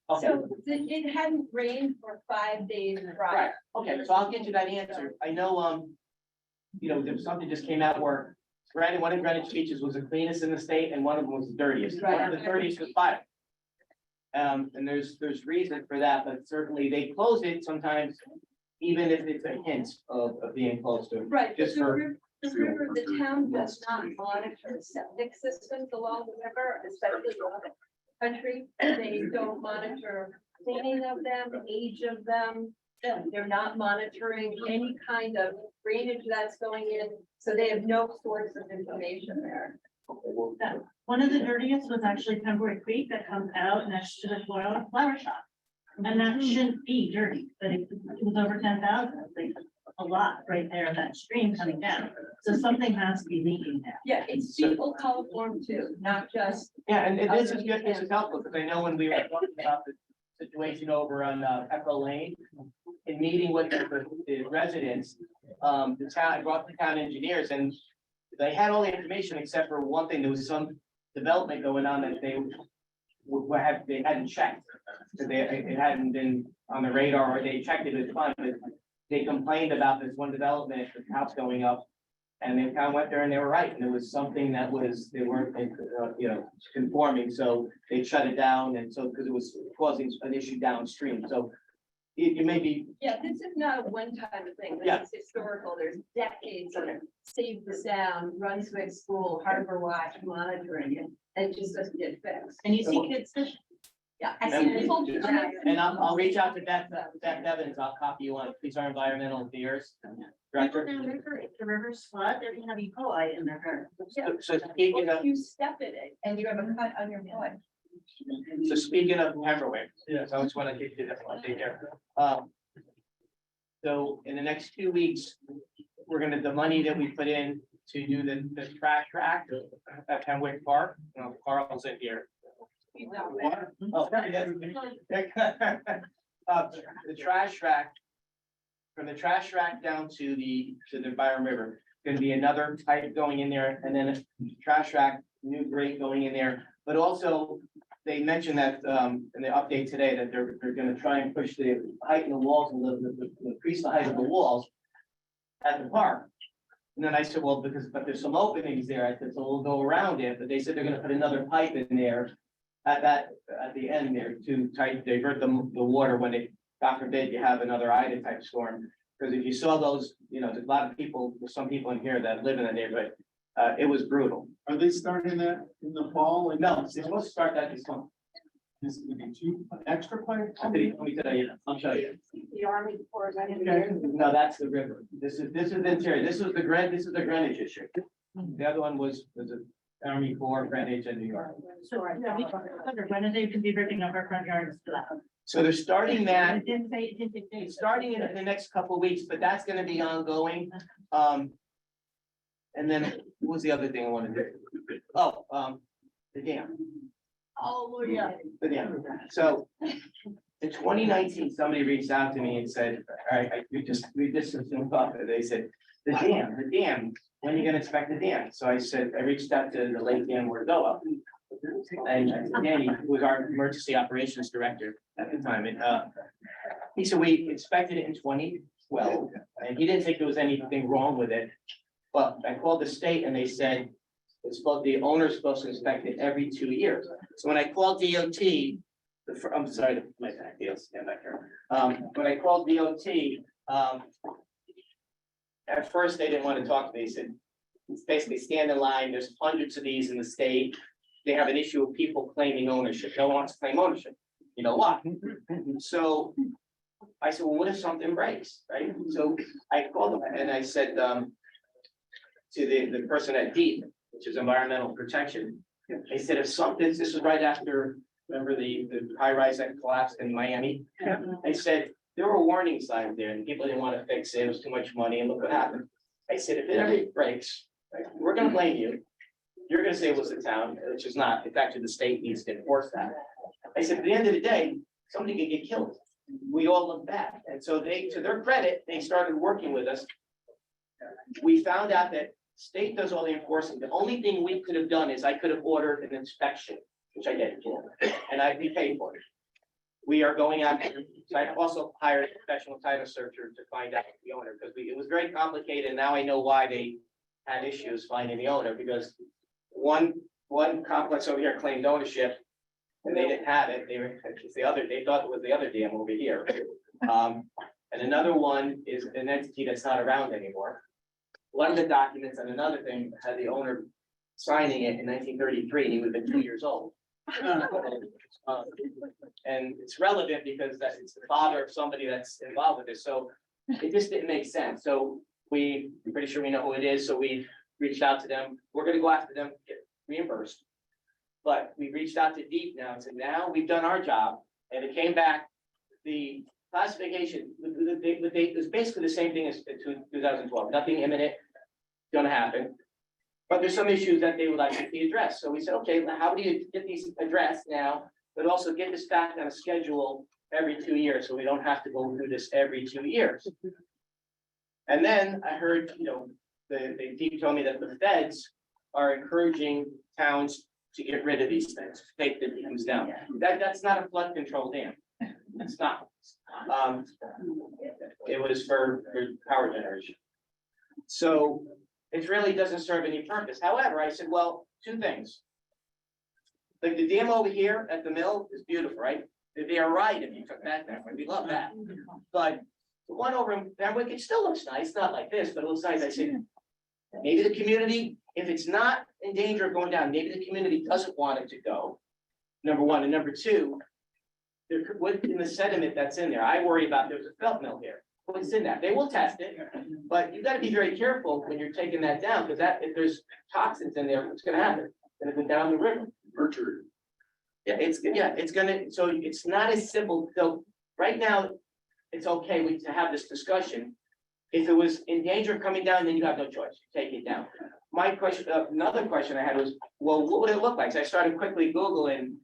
Okay, So it hadn't rained for 5 days right, prior. okay, so I'll get you that answer. I know, there's something just came out where granted, one of Greenwich beaches was the cleanest in the state and one of them was the dirtiest. One of the dirtiest was Byram. And there's reason for that, but certainly they close it sometimes, even if it's a hint of being close to it. Right, but Just for, the town does not monitor septic systems along the river, especially on the country. They don't monitor cleaning of them, age of them. They're not monitoring any kind of drainage that's going in, so they have no source of information there. One of the dirtiest was actually Pemberwick Creek that comes out next to the flower shop. And that shouldn't be dirty, but it was over 10,000, like a lot right there, that stream coming down. So something has to be leaking there. Yeah, it's people coliform too, not just. yeah, and this is good, this is helpful, because I know when we were talking about the situation over on Echo Lane, in meeting with the residents, the town, I brought the town engineers and they had all the information except for one thing. There was some development going on that they hadn't checked. So it hadn't been on the radar, or they checked it, it's fine, but they complained about this one development, the house going up. And they kind of went there and they were right, and there was something that was, they weren't, conforming, so they shut it down, and so, because it was causing an issue downstream, so it may be. Yeah, this is not a one-time thing. This Yeah. is historical. There's decades of Save the Sound, Brunswick School, Harbor Watch monitoring it, and it just doesn't get fixed. And you see kids fishing. Yeah, I see people. And I'll reach out to Beth Evans, I'll copy you on, she's our environmental affairs director. If the rivers flood, they're gonna have E. coli in their current. So speaking Or of, if you step in it and you have a cut on your foot. so speaking of Pemberwick, so I just want to get you that one, take care. So in the next 2 weeks, we're gonna, the money that we put in to do the trash track at Pemberwick Park, Carl's in here. Oh, the trash track, from the trash track down to the Byram River, gonna be another pipe going in there, and then a trash track, new grate going in there. But also, they mentioned that, in the update today, that they're gonna try and push the height in the walls, and increase the height of the walls at the park. And then I said, well, but there's some openings there, I said, so we'll go around it, but they said they're gonna put another pipe in there at the end there to divert the water when it, God forbid, you have another Ida type storm. Because if you saw those, there's a lot of people, there's some people in here that live in the neighborhood, it was brutal. Are they starting that in the fall? No, they're supposed to start that this month. This is gonna be two extra pipes? Let me tell you, I'll show you. The Army Corps. No, that's the river. This is the interior. This is the Greenwich issue. The other one was the Army Corps, Greenwich, and New York. Sure, yeah, we wonder when are they gonna be ripping up our front yards for that? So they're starting that. It didn't say, it didn't say. It's starting in the next couple of weeks, but that's gonna be ongoing. And then what was the other thing I wanted to do? Oh, the dam. Oh, yeah. The dam. So in 2019, somebody reached out to me and said, all right, we just assumed up. They said, the dam, when are you gonna expect the dam? So I said, I reached out to the Lake Dam Wardella. And Danny, who was our emergency operations director at the time, and he said, we inspected it in 2012, and he didn't think there was anything wrong with it. But I called the state and they said, the owner's supposed to inspect it every 2 years. So when I called DOT, I'm sorry, my back, yes, stand back here. When I called DOT, at first they didn't want to talk to me. They said, it's basically stand in line. There's hundreds of these in the state. They have an issue of people claiming ownership. No one wants to claim ownership. You know what? So I said, well, what if something breaks, right? So I called them and I said, to the person at DEEP, which is environmental protection. They said, if something, this was right after, remember the high rise that collapsed in Miami? They said, there were warning signs there and people didn't want to fix it. It was too much money and look what happened. I said, if it ever breaks, we're gonna blame you. You're gonna say it was the town, which is not. It's actually the state needs to enforce that. I said, at the end of the day, somebody could get killed. We all look bad. And so they, to their credit, they started working with us. We found out that state does all the enforcement. The only thing we could have done is I could have ordered an inspection, which I did, and I'd be paid for it. we are going out, so I also hired a professional title searcher to find out the owner, because it was very complicated, and now I know why they had issues finding the owner, because one complex over here claimed ownership, and they didn't have it, they thought it was the other dam over here. And another one is an entity that's not around anymore. One of the documents and another thing had the owner signing it in 1933, and he would have been 2 years old. And it's relevant because it's the father of somebody that's involved with this, so it just didn't make sense. So I'm pretty sure we know who it is, so we reached out to them. We're gonna go after them, get reimbursed. But we reached out to Deep now and said, now we've done our job, and it came back, the classification, it was basically the same thing as 2012, nothing imminent gonna happen. But there's some issues that they would like to see addressed. So we said, okay, well, how do you get these addressed now, but also get this back on a schedule every 2 years, so we don't have to go through this every 2 years. And then I heard, the Deep told me that the feds are encouraging towns to get rid of these things, take the dams down. That's not a flood control dam. It's not. It was for power generation. So it really doesn't serve any purpose. However, I said, well, two things. Like the dam over here at the mill is beautiful, right? They are right if you took that down, we love that. But the one over in Pemberwick, it still looks nice, not like this, but it looks nice. I said, maybe the community, if it's not in danger of going down, maybe the community doesn't want it to go. Number one, and number two, what in the sediment that's in there, I worry about, there's a felt mill here. What's in that? They will test it, but you gotta be very careful when you're taking that down, because if there's toxins in there, what's gonna happen? It's gonna go down the river. Mercury. Yeah, it's gonna, so it's not as simple. So right now, it's okay to have this discussion. If it was in danger of coming down, then you have no choice, take it down. My question, another question I had was, well, what would it look like? So I started quickly Googling,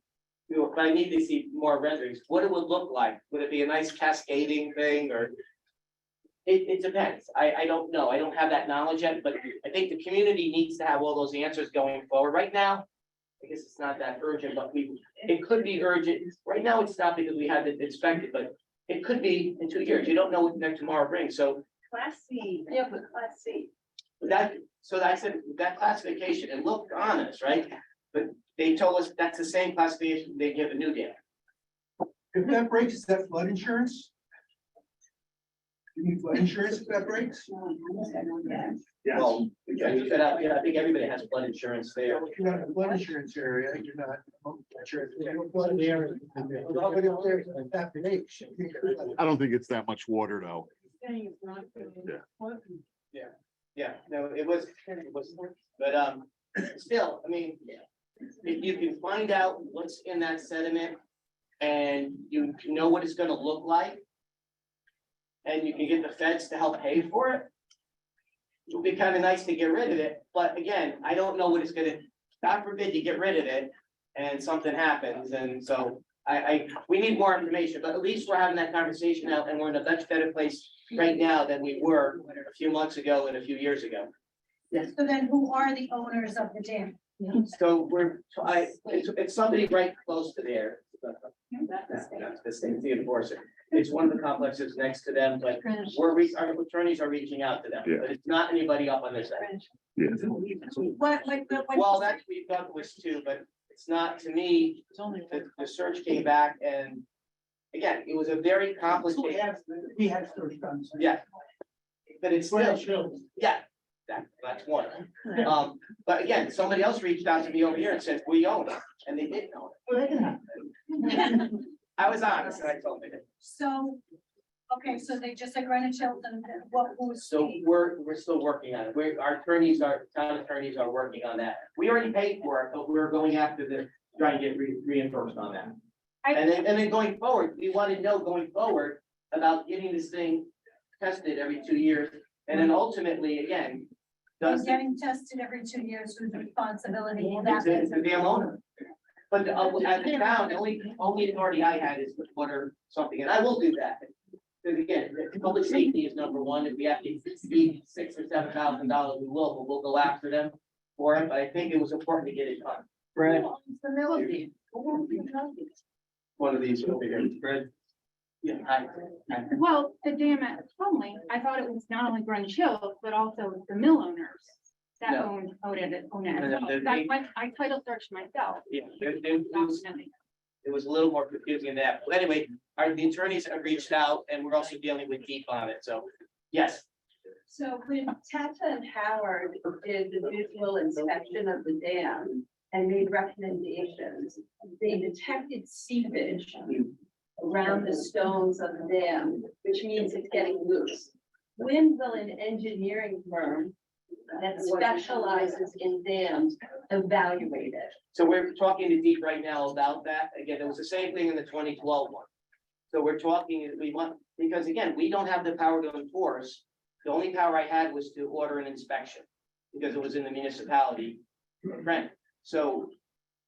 if I need to see more renderings, what it would look like. Would it be a nice cascading thing, or? It depends. I don't know. I don't have that knowledge yet, but I think the community needs to have all those answers going forward. Right now, I guess it's not that urgent, but it could be urgent. Right now, it's not because we had it inspected, but it could be in 2 years. You don't know what next tomorrow brings, so. Class C, yeah, but Class C. So I said, that classification, it looked honest, right? But they told us that's the same classification they give a new dam. If that breaks, is that flood insurance? You need flood insurance if that breaks? Yes. Well, I think everybody has flood insurance there. If you're not in the flood insurance area, you're not. I don't think it's that much water though. Yeah, no, it was, but, still, I mean, if you can find out what's in that sediment and you know what it's gonna look like, and you can get the feds to help pay for it, it would be kind of nice to get rid of it. But again, I don't know what it's gonna, God forbid you get rid of it and something happens. And so we need more information, but at least we're having that conversation now, and we're in a much better place right now than we were a few months ago and a few years ago. So then who are the owners of the dam? So it's somebody right close to there. That's the same, the enforcer. It's one of the complexes next to them, but our attorneys are reaching out to them, but it's not anybody up on this side. Well, that's, we've done this too, but it's not, to me, the search came back, and again, it was a very complicated. We have search done. Yeah. But it's still, yeah, that's one. But again, somebody else reached out to me over here and said, we own it, and they didn't own it. I was honest, and I told them. So, okay, so they just said Greenwich Hilton, who's? So we're still working on it. Our town attorneys are working on that. We already paid for it, but we're going after trying to get reimbursed on that. And then going forward, we want to know going forward about getting this thing tested every 2 years. And then ultimately, again, Getting tested every 2 years with responsibility. It's the dam owner. But at the town, the only authority I had is to order something, and I will do that. Because again, public safety is number one. If we have to speed $6,000 or $7,000, we will, but we'll go after them for it. But I think it was important to get it done. Brad. The mill. one of these over here, Fred. Yeah, hi. Well, the dam at Plumley, I thought it was not only Greenwich Hills, but also the mill owners that No. owned it as No, well. no, That's what I title searched myself. Yeah, it was a little more confusing than that. But anyway, the attorneys have reached out and we're also dealing with deep on it. So, yes. So when Tata and Howard did the visual inspection of the dam and made recommendations, they detected seepage around the stones of the dam, which means it's getting loose. When will an engineering firm that specializes in dams evaluate it? So we're talking to Deep right now about that. Again, it was the same thing in the 2012 one. So we're talking, we want, because again, we don't have the power to enforce. The only power I had was to order an inspection because it was in the municipality. Right. So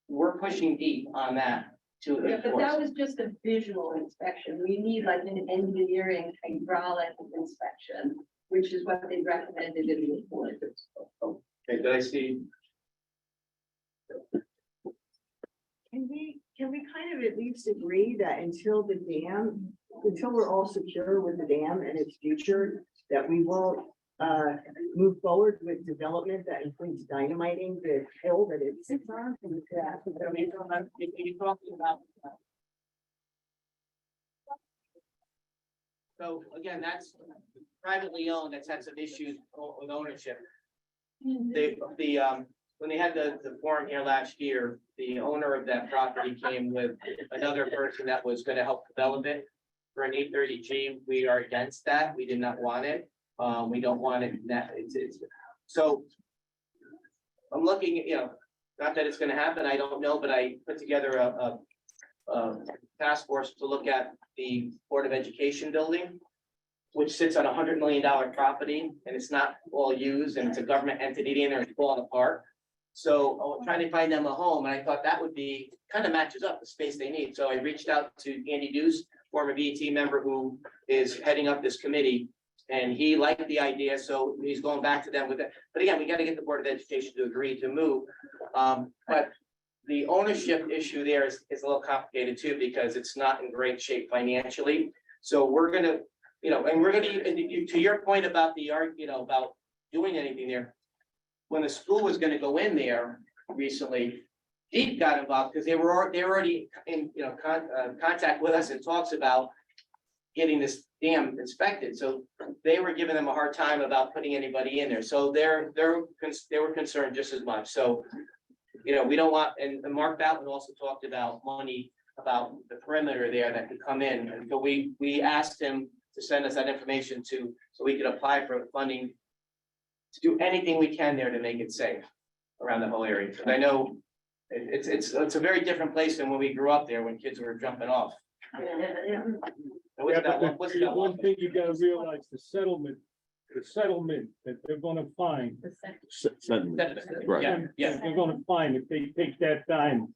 we're pushing Deep on that to Yeah, but enforce. that was just a visual inspection. We need like an engineering hydraulic inspection, which is what they recommended in the report. Okay, did I see? Can we kind of at least agree that until we're all secure with the dam and its future, that we won't move forward with development that includes dynamiting the hill that it sits on? Yeah, so you're talking about. So again, that's privately owned, that's had some issues with ownership. When they had the forum here last year, the owner of that property came with another person that was gonna help develop it. For an 830G, we are against that, we did not want it, we don't want it, so. I'm looking at, not that it's gonna happen, I don't know, but I put together a task force to look at the Board of Education building, which sits on $100 million property, and it's not all used, and it's a government entity in there, it's falling apart. So I'm trying to find them a home, and I thought that would be, kind of matches up the space they need. So I reached out to Andy Deuce, former BET member who is heading up this committee, and he liked the idea, so he's going back to them with it. But again, we got to get the Board of Education to agree to move. But the ownership issue there is a little complicated too, because it's not in great shape financially. So we're gonna, and we're gonna, to your point about about doing anything there. When the school was gonna go in there recently, Deep got involved because they were already in, contact with us and talks about getting this dam inspected. So they were giving them a hard time about putting anybody in there. So they were concerned just as much. So, we don't want, and Mark Boughton also talked about money, about the perimeter there that could come in. And so we asked him to send us that information so we could apply for funding to do anything we can there to make it safe around the whole area. Because I know it's a very different place than when we grew up there, when kids were jumping off. One thing you gotta realize, the settlement that they're gonna find. Right. Yeah. They're gonna find if they take that dam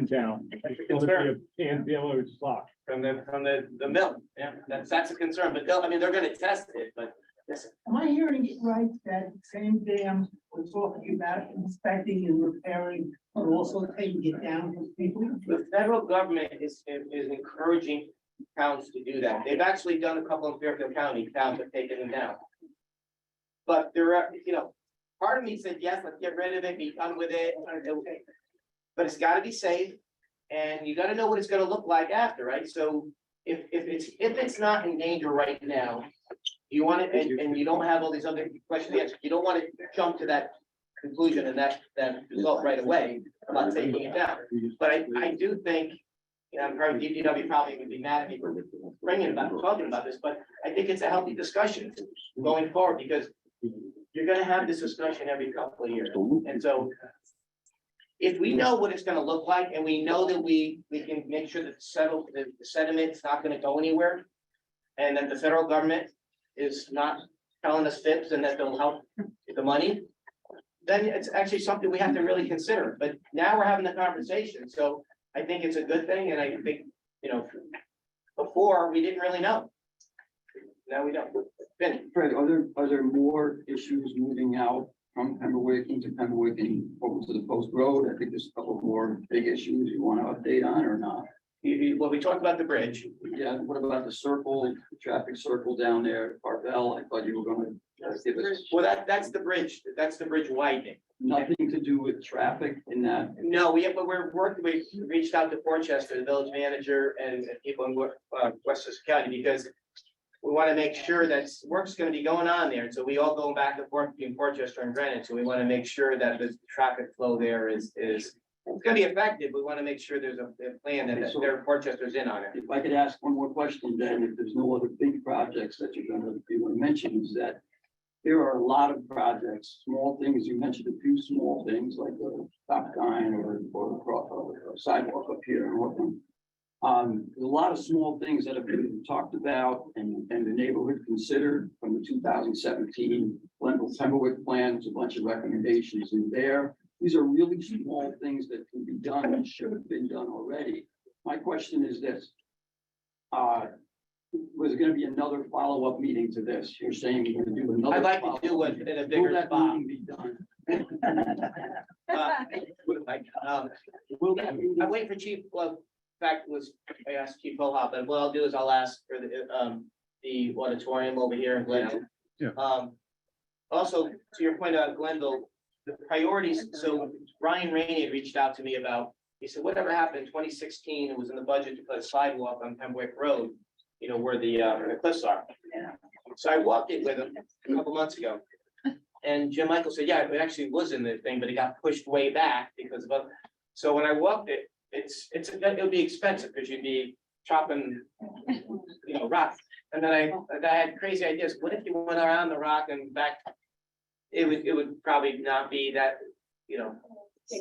down, it's gonna be a Pandora's box. From the mill, yeah, that's a concern, but they're gonna test it, but. Listen, Am I hearing it right that same dam we're talking about inspecting and repairing, but also taking it down for people? the federal government is encouraging towns to do that. They've actually done a couple in Fairfield County, towns have taken them down. But there are, part of me said, yes, let's get rid of it, be done with it. But it's gotta be safe, and you gotta know what it's gonna look like after, right? So if it's not in danger right now, you want it, and you don't have all these other questions answered, you don't want to jump to that conclusion and that result right away about taking it down. But I do think, I'm probably, DPW probably would be mad at me for talking about this, but I think it's a healthy discussion going forward, because you're gonna have this discussion every couple of years. And so if we know what it's gonna look like, and we know that we can make sure that the sediment's not gonna go anywhere, and that the federal government is not telling us fibs and that they'll help with the money, then it's actually something we have to really consider. But now we're having the conversation, so I think it's a good thing, and I think, before we didn't really know. Now we don't. Ben? Fred, are there more issues moving out from Pemberwick into Pemberwick and over to the Post Road? I think there's a couple more big issues you want to update on or not? Well, we talked about the bridge. Yeah, what about the circle, the traffic circle down there, Carvel? I thought you were gonna give us Well, that's the bridge widening. nothing to do with traffic in that. No, but we're working, we reached out to Portchester, the village manager and people in Westchester County, because we want to make sure that work's going to be going on there. So we all going back and forth between Portchester and Greenwich. So we want to make sure that the traffic flow there is it's going to be effective. We want to make sure there's a plan that Portchester's in on it. If I could ask one more question, then, if there's no other big projects that you want to mention, is that there are a lot of projects, small things. You mentioned a few small things like the stop sign or sidewalk up here in Northland. There's a lot of small things that have been talked about and the neighborhood considered from the 2017 Glenville and Pemberwick plan. There's a bunch of recommendations in there. These are really small things that can be done and should have been done already. My question is this. Was going to be another follow-up meeting to this? You're saying you're going to do another. I'd like to do it in a bigger spot. Will that meeting be done? Will that I wait for Chief, well, in fact, I asked Chief Ohop, but what I'll do is I'll ask for the auditorium over here in Glenville. Yeah. Also, to your point about Glenville, the priorities, so Ryan Rainey had reached out to me about, he said, whatever happened in 2016, it was in the budget to put a sidewalk on Pemberwick Road, where the cliffs are. So I walked it with him a couple months ago. And Jim Michael said, yeah, it actually was in the thing, but it got pushed way back because of, so when I walked it, it would be expensive because you'd be chopping, rock. And then I had crazy ideas. What if you went around the rock and back? It would probably not be that,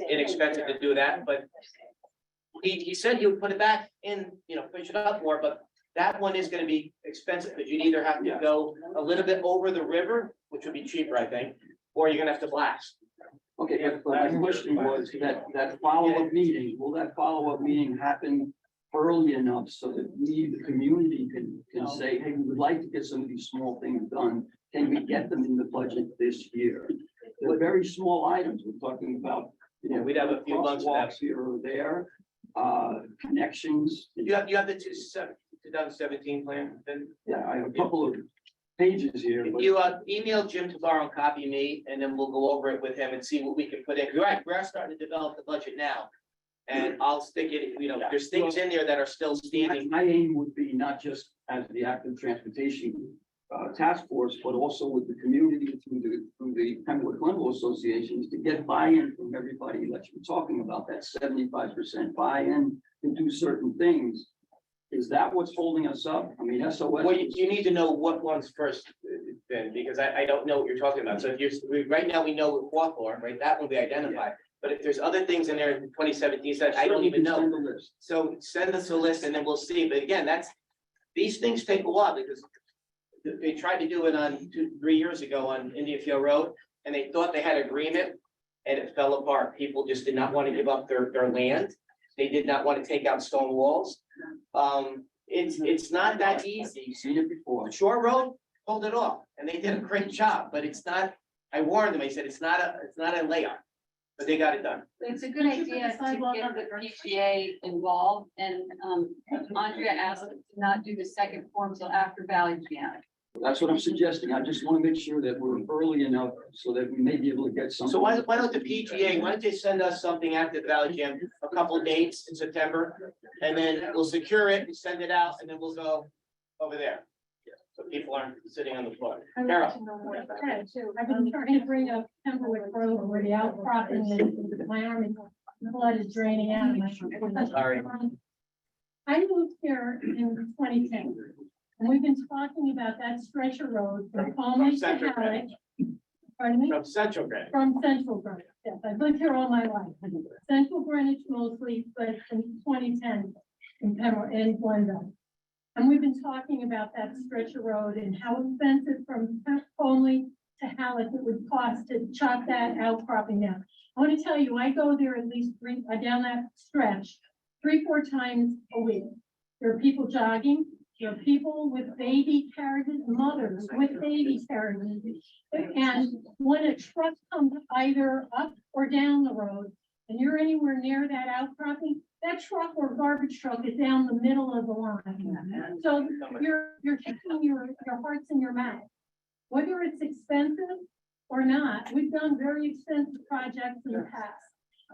inexpensive to do that, but he said he would put it back in, push it up more, but that one is gonna be expensive, because you'd either have to go a little bit over the river, which would be cheaper, I think, or you're gonna have to blast. Okay, but my question was that follow-up meeting, will that follow-up meeting happen early enough so that we, the community, can say, hey, we would like to get some of these small things done. Can we get them in the budget this year? They're very small items. We're talking about, We'd have a few months crosswalks here or there, connections. You have the 2017 plan, then? Yeah, I have a couple of pages here. but- You email Jim tomorrow and copy me, and then we'll go over it with him and see what we can put in. We're starting to develop the budget now. And I'll stick it, there's things in there that are still standing. My aim would be not just as the active transportation task force, but also with the community through the Pemberwick Glenville associations to get buy-in from everybody that you're talking about, that 75% buy-in to do certain things. Is that what's holding us up? I mean, SOS. Well, you need to know what one's first, then, because I don't know what you're talking about. So if right now we know what Hawthorne, right, that will be identified. But if there's other things in there in 2017 that I don't even know. Send a list. So send us a list and then we'll see. But again, these things take a while, because they tried to do it 3 years ago on Indian Field Road, and they thought they had agreement, and it fell apart. People just did not want to give up their land. They did not want to take out stone walls. It's not that easy. You've seen it before. Shore Road pulled it off, and they did a great job, but it's not, I warned them, I said, it's not a layup, but they got it done. It's a good idea to get the PTA involved, and Andrea asked to not do the second form till after Valley Jam. That's what I'm suggesting. I just want to make sure that we're early enough so that we may be able to get something. So why don't the PTA, why don't they send us something after the Valley Jam, a couple of dates in September, and then we'll secure it and send it out, and then we'll go over there. So people aren't sitting on the floor. Carol. I've been trying to bring up Pemberwick Road where the outcropping is, my arm is, blood is draining out of my. Sorry. I moved here in 2010, and we've been talking about that stretcher road from Palmer to Central Halleck. Greenwich. Pardon me? From Central Greenwich. From Central Greenwich, yes, I've lived here all my life. Central Greenwich mostly, but in 2010 in Pemberwick and Glenville. And we've been talking about that stretch of road and how expensive from Conley to Halleck it would cost to chop that outcropping down. I want to tell you, I go there at least down that stretch 3-4 times a week. There are people jogging, there are people with baby carriages, mothers with baby carriages. And when a truck comes either up or down the road, and you're anywhere near that outcropping, that truck or garbage truck is down the middle of the line. So you're taking your hearts in your mouth. Whether it's expensive or not, we've done very expensive projects in the past.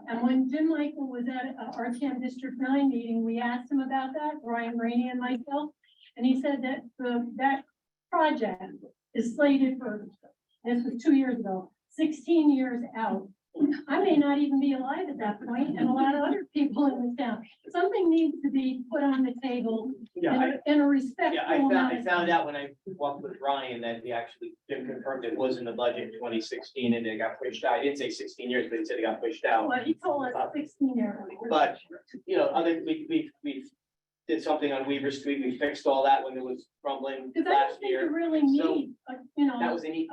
And when Jim Michael was at our RTM District 9 meeting, we asked him about that, Brian Rainey and myself. And he said that that project is slated for, this was 2 years ago, 16 years out. I may not even be alive at that point, and a lot of other people in this town. Something needs to be put on the table in a respectful Yeah, I manner. found out when I walked with Ryan that he actually, Jim confirmed it was in the budget in 2016 and it got pushed out. He didn't say 16 years, but he said it got pushed out. Well, he told us 16 years. But, you know, we did something on Weaver Street. We fixed all that when it was crumbling Because I last don't think you year. really So, need, you know, That was a neat,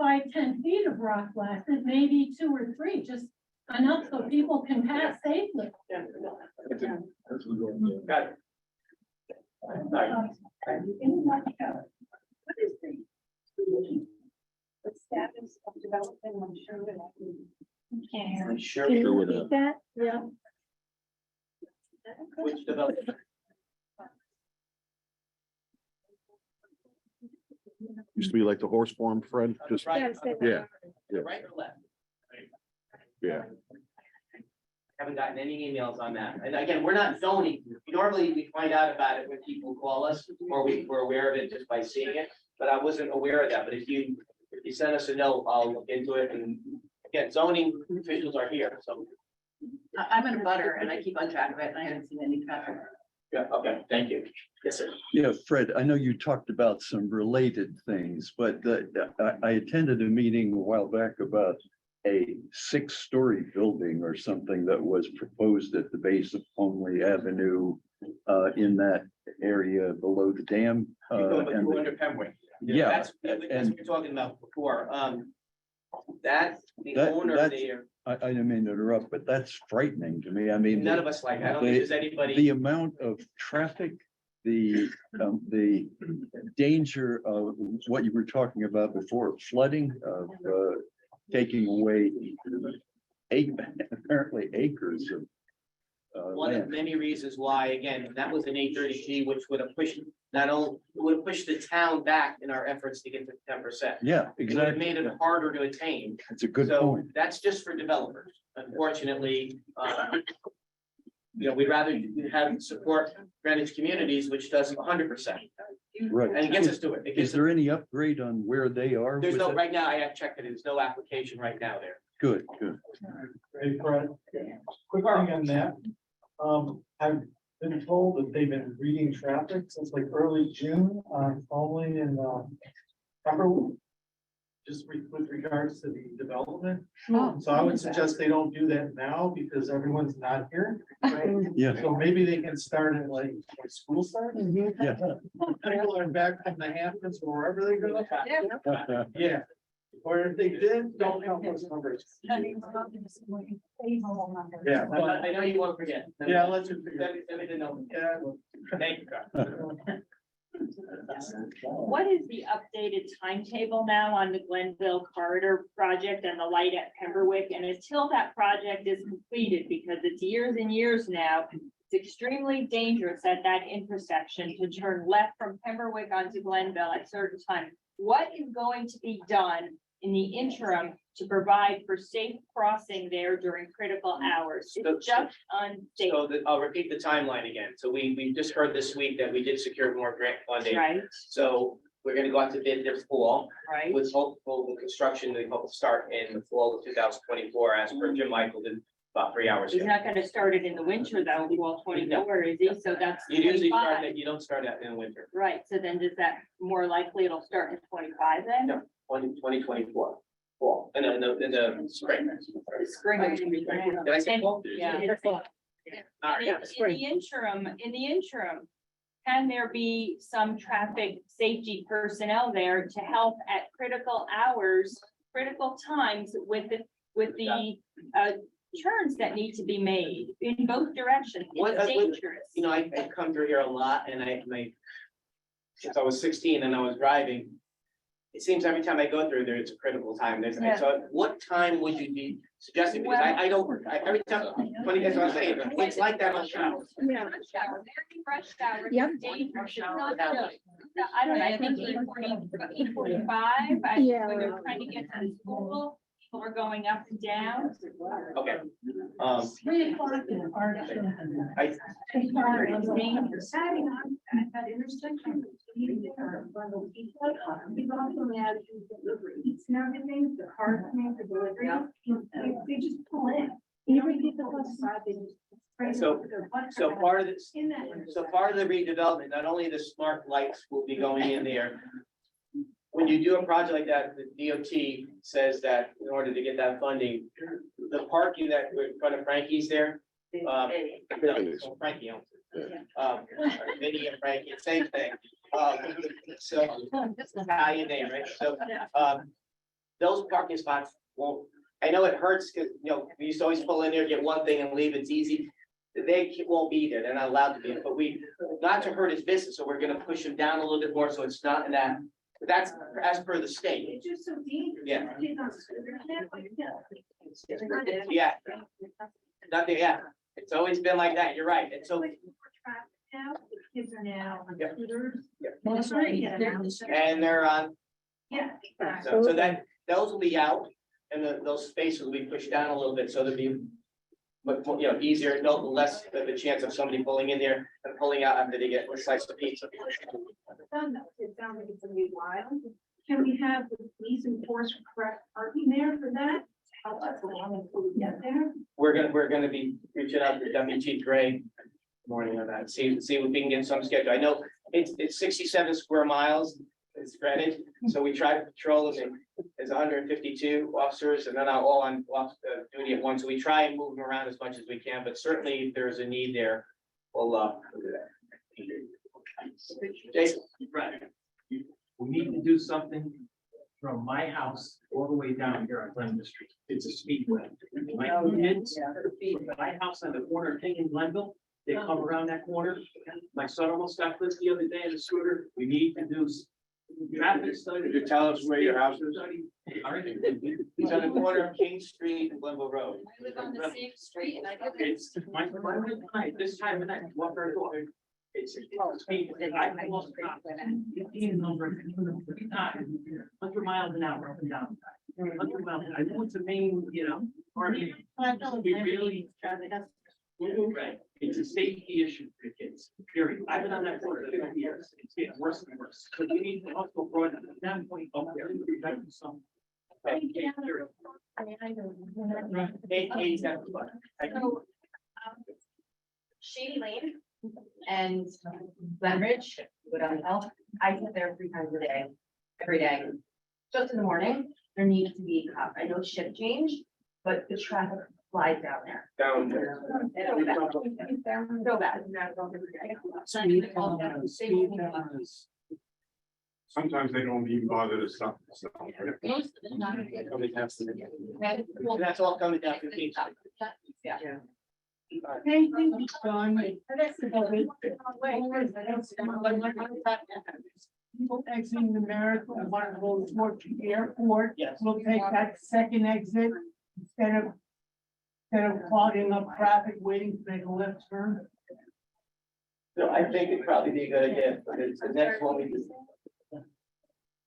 5-10 feet of rock glasses, maybe 2 or 3, just enough so people can pass safely. got it. All right. What is the status of development? I'm sure that I can. Sure. Can you repeat that? Yeah. Which development? Used to be like the horse farm, Fred, just, Right, yeah, yeah. right or left? yeah. Haven't gotten any emails on that. And again, we're not zoning. Normally, we find out about it when people call us, or we're aware of it just by seeing it. But I wasn't aware of that. But if you send us a note, I'll look into it. And again, zoning officials are here, so. I'm in a butter and I keep on track of it and I haven't seen any traffic. Yeah, okay, thank you. Yes, sir. Yeah, Fred, I know you talked about some related things, but I attended a meeting a while back about a 6-story building or something that was proposed at the base of Plumley Avenue in that area below the dam. Under Pemberwick. Yeah, That's what and we're talking about before. That, the That- owner that's- there, I didn't mean to interrupt, but that's frightening to me. I mean, none of us like, I don't think there's anybody. the amount of traffic, the danger of what you were talking about before, flooding, of taking away apparently acres of One of land. many reasons why, again, that was an 830G, which would have pushed, not only, would have pushed the town back in our efforts to get to 10%. Yeah, It would have exactly. made it harder to attain. It's a good So point. that's just for developers. Unfortunately, we'd rather have support Greenwich Communities, which does 100%. Right. And it gets us to it. It Is gets, there any upgrade on where they are? there's with no, it? right now, I have checked it, there's no application right now there. Good, good. Hey, Fred, quick thing on that. I've been told that they've been reading traffic since like early June on Foley and Pemberwick. Just with regards to the development. So I would suggest they don't do that now because everyone's not here. Yeah. So maybe they can start at like when school starts. Yeah. People are back from the Hamptons or wherever they go. Yeah. Or if they did, don't count those numbers. Yeah. I know you won't forget. Yeah, let's just figure. Send me the number. Yeah. Thank you, Carl. What is the updated timetable now on the Glenville corridor project and the light at Pemberwick? And until that project is completed, because it's years and years now, it's extremely dangerous at that intersection to turn left from Pemberwick onto Glenville at certain times. What is going to be done in the interim to provide for safe crossing there during critical hours? It's just unsafe, So I'll repeat the timeline again. So we just heard this week that we did secure more grant funding. right? So we're gonna go out to bid this fall. Right? With hopeful, the construction, we hope to start in the fall of 2024, as per Jim Michael did about 3 hours He's ago. not gonna start it in the winter though, fall 24, is he? So that's You usually start 25. that, you don't start out in the winter, Right, so then does that more likely it'll start in 25 then? No. 2024, fall, in the spring. Spring. Did I say fall? Yeah. All right, yeah. In the interim, can there be some traffic safety personnel there to help at critical hours, critical times with the turns that need to be made in both directions? It's dangerous. You know, I come through here a lot and I since I was 16 and I was driving, it seems every time I go through there, it's a critical time. So what time would you be suggesting? Because I don't, every time, funny, that's what I'm saying, it's like that on show. Yeah. Rush hour. Yep. I don't know, I think 8:45, Yeah. when you're trying to get to the school, people are going up and down. Okay. 3 o'clock in our. I, At that intersection. He's also mad at delivery. It's and everything, the cars coming for delivery. They just pull in. Even get the bus side, they just. so part of this, so part of the redevelopment, not only the smart lights will be going in there. When you do a project like that, the DOT says that in order to get that funding, the parking that we're in front of Frankie's there. No, Frankie owns it. Vinny and Frankie, same thing. So, Italian name, right? So, those parking spots won't, I know it hurts because, you know, we used to always pull in there, get one thing and leave, it's easy. They won't be there, they're not allowed to be, but not to hurt his business, so we're gonna push him down a little bit more, so it's not in that. But that's as per the state. It's just so dangerous. Yeah. Kids on scooters now, Yeah. Nothing, yeah, it's always been like that, you're right, and so. Now, the kids are now on Yep. scooters. Yep. That's right. And they're on, Yeah. so that, those will be out, and those spaces will be pushed down a little bit, so there'll be. But, you know, easier, no less of a chance of somebody pulling in there and pulling out after they get a slice of pizza. It sounds like it's a new wild. Can we have the police enforce correct parking there for that? Help us along until we get there. We're gonna be reaching out to Deputy Chief Gray morning on that, see if we can get some schedule. I know it's 67 square miles, it's granted, so we try to patrol them. There's 152 officers and they're not all on duty at once, so we try and move them around as much as we can, but certainly if there's a need there, we'll do that. Jason? Right. We need to do something from my house all the way down here on Glenville Street. It's a speedway. My kids, from my house on the corner of King and Glenville, they come around that corner. My son almost got flipped the other day in a scooter. We need to do traffic study. Could you tell us where your house is? All right. It's on the corner of King Street and Glenville Road. I live on the same street and I live. It's this time of night, walk our dog. It's speed, I lost count. 15 number, 100 miles an hour up and down. 100 miles, I know it's a main, parking. We really. Right, it's a safety issue for kids, period. I've been on that for 50 years, it's getting worse and worse. So we need to also broaden that point up there, protect some. Shady Lane and Glenwich, go downhill. I sit there 3 times a day, every day. Just in the morning, there needs to be a cop. I know shift change, but the traffic flies down there. Down there. So bad. Sometimes they don't even bother to stop. That's all coming down to King Street. Yeah. People exiting the marathon, want to go towards the airport. Yes. We'll take that second exit instead of clogging up traffic, waiting to make a left turn. So I think it'd probably be a good idea, because the next one we do.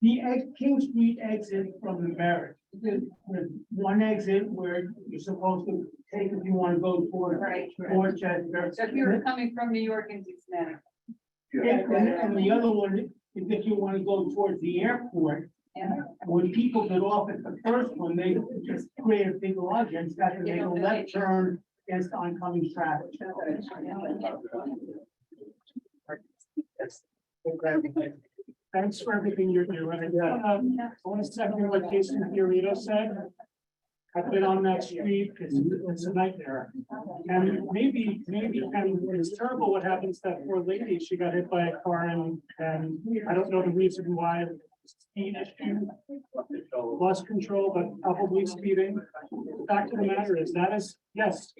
The King Street exit from the barracks, there's one exit where you're supposed to take if you want to go toward Chester. So if you were coming from New York into Connecticut. Yeah, and the other one is if you want to go towards the airport. When people get off at the first one, they just create a big lodge and got to make a left turn against oncoming traffic. Thanks for everything you're doing. I want to second what Jason Fiorito said. I've been on that street, it's a nightmare. And maybe, and it's terrible what happens to that poor lady, she got hit by a car and I don't know the reason why. Speed issue, lost control, but probably speeding. The fact of the matter is yes,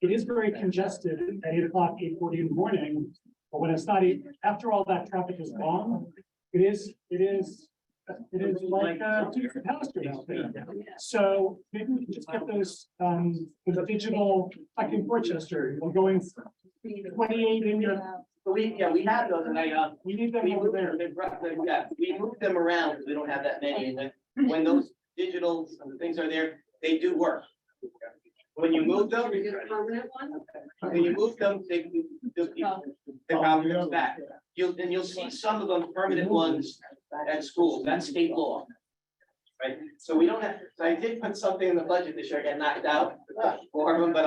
it is very congested at 8 o'clock, 8:40 in the morning. But when it's not, after all that traffic is gone, it is It is like, pasture out there. So maybe we can just get those, the digital, like in Portchester, we're going 28 in your. We have those, and We need them we over moved there. them, we moved them around, because we don't have that many, and then when those digital things are there, they do work. When you move them, they probably comes back. You'll see some of them permanent ones at schools, that's state law. Right, so we don't have, so I did put something in the budget this year, got knocked out for them, but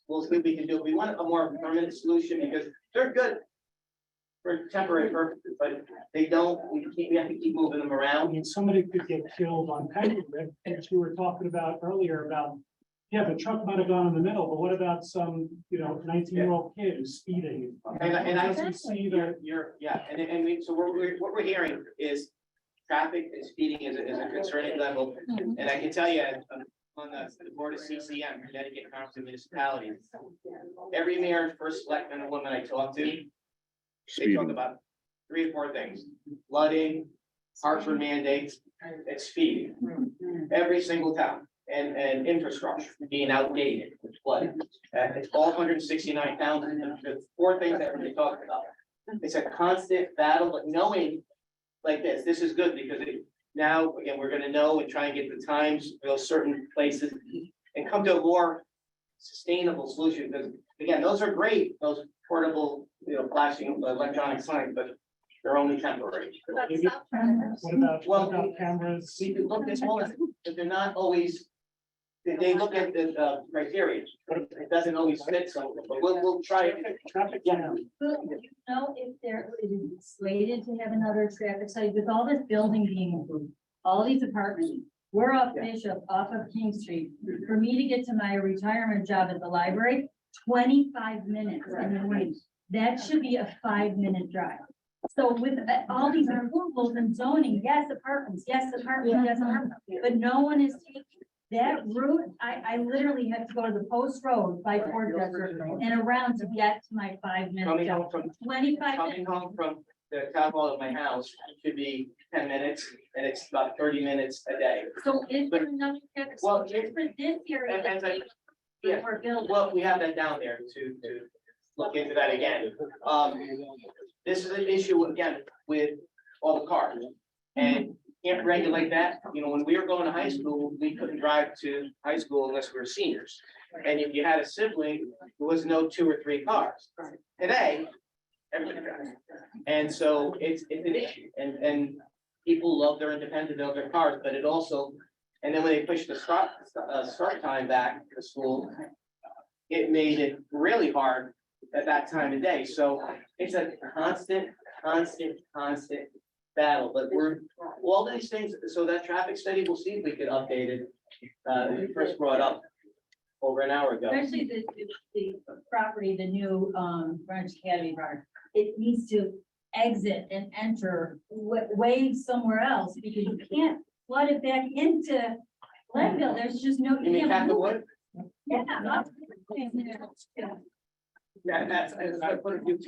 we'll see what we can do. We want a more permanent solution because they're good for temporary purposes, but they don't, we have to keep moving them I around. mean, somebody could get killed on Pemberwick, as you were talking about earlier about, yeah, the truck might have gone in the middle, but what about some, 19-year-old kid who's speeding? And I Doesn't see that. So what we're hearing is traffic and speeding is a concerning level. And I can tell you, on the board of CCM, Connecticut Council of Municipalities, every mayor, first selectman, and woman I talk to, they talk about 3 or 4 things: flooding, Hartford mandates, and speeding. Every single town. And infrastructure being outdated with flooding. It's all 169 towns, and the 4 things that we talked about. It's a constant battle, but knowing like this is good because now, again, we're gonna know and try and get the times for those certain places and come to a more sustainable solution, because again, those are great, those portable, flashing electronic signs, but they're only temporary. What about cameras? We can look at all of it, but they're not always, they look at the criteria, but it doesn't always fit something, but we'll try it. Yeah. You know, if there is slated to have another traffic study with all this building being improved, all these apartments, we're off Bishop, off of King Street. For me to get to my retirement job at the library, 25 minutes in the morning. That should be a 5-minute drive. So with all these approvals and zoning, yes, apartments, but no one is taking that route. I literally had to go to the post road by Portchester and around to get to my 5-minute Coming job. home from 25 minutes. Coming home from the town hall of my house should be 10 minutes, and it's about 30 minutes a day. So is there another traffic? Well, just for this area? And yeah, We're building. well, we have that down there to look into that again. This is an issue again with all the cars, and can't regulate that. When we were going to high school, we couldn't drive to high school unless we were seniors. And if you had a sibling, there was no 2 or 3 cars. Today, everybody drives. And so it's an issue, and people love their independence of their cars, but it also, and then when they push the start time back to school, it made it really hard at that time of day. So it's a constant battle, but we're, all these things, so that traffic study, we'll see if we can update it. We first brought up over an hour ago. Especially the property, the new Greenwich Academy Park, it needs to exit and enter way somewhere else, because you can't flood it back into Glenville. There's just no. You mean Captain Wood? Yeah. Yeah, that's, I put a few.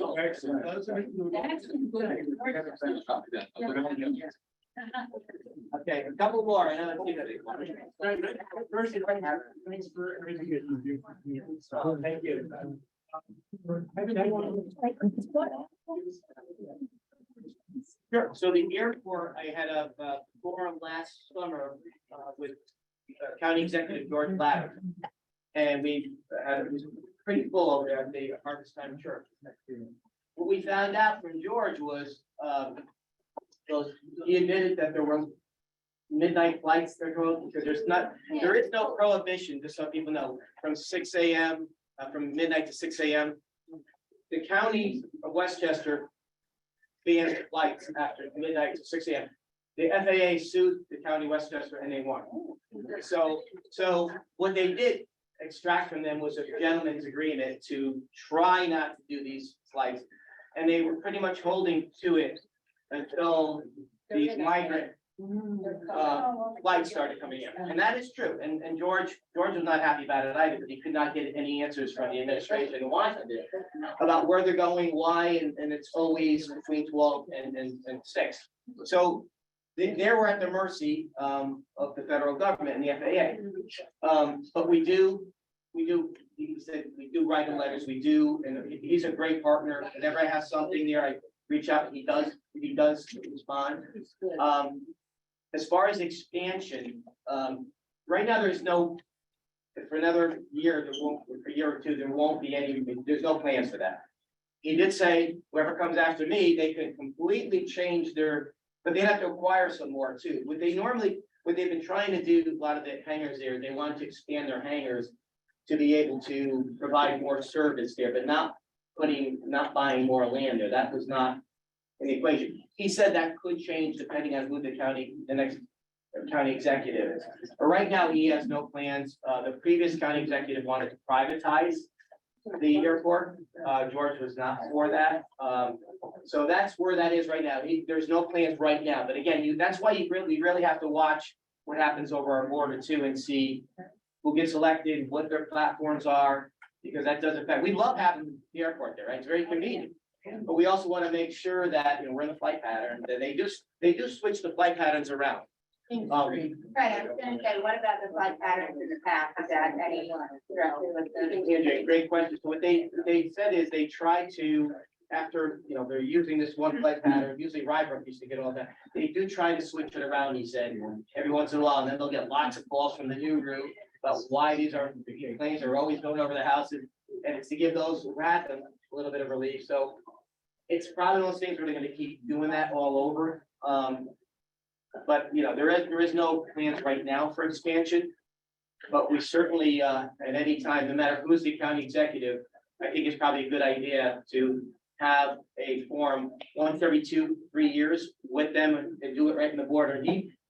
Okay, a couple more, I know. First, thanks for everything. So, thank you. Sure, so the airport, I had a forum last summer with County Executive George Latter. And we it was pretty full over there at the Harvest Time Church. What we found out from George was, he admitted that there were midnight flights that go, because there is no prohibition, just so people know, from 6 a.m., from midnight to 6 a.m. The county of Westchester banned flights after midnight to 6 a.m. The FAA sued the county of Westchester and they won. So what they did extract from them was a gentleman's agreement to try not to do these flights. And they were pretty much holding to it until these migrant flights started coming in. And that is true. And George was not happy about it either, because he could not get any answers from the administration in Washington about where they're going, why, and it's always between 12 and 6. So they were at the mercy, of the federal government and the FAA. But we do, he said, we do write him letters, we do, and he's a great partner. Whenever I have something there, I reach out, he does respond. As far as expansion, right now, there's no, for another year, there won't, for a year or two, there won't be any, there's no plans for that. He did say, whoever comes after me, they can completely change their, but they have to acquire some more too. What they've been trying to do, a lot of the hangars there, they wanted to expand their hangars to be able to provide more service there, but not buying more land there. That was not in the equation. He said that could change depending on who the next county executive is. But right now, he has no plans. The previous county executive wanted to privatize the airport. George was not for that. So that's where that is right now. There's no plans right now. But again, that's why we really have to watch what happens over our border too and see who gets elected, what their platforms are, because that does affect. We love having the airport there, right? It's very convenient. But we also want to make sure that, we're in the flight pattern, that they do switch the flight patterns around. Right, I was gonna say, what about the flight patterns in the past? Is that any directly with the? Great question. So what they said is they try to, after, they're using this one flight pattern, usually Rybrooke used to get all that. They do try to switch it around, he said, every once in a while, and then they'll get lots of calls from the new route about why these planes are always going over the houses. And it's to give those who had them a little bit of relief. So it's probably one of those things where they're gonna keep doing that all over. But there is no plans right now for expansion. But we certainly, at any time, no matter who's the county executive, I think it's probably a good idea to have a forum once every 2-3 years with them and do it right in the border.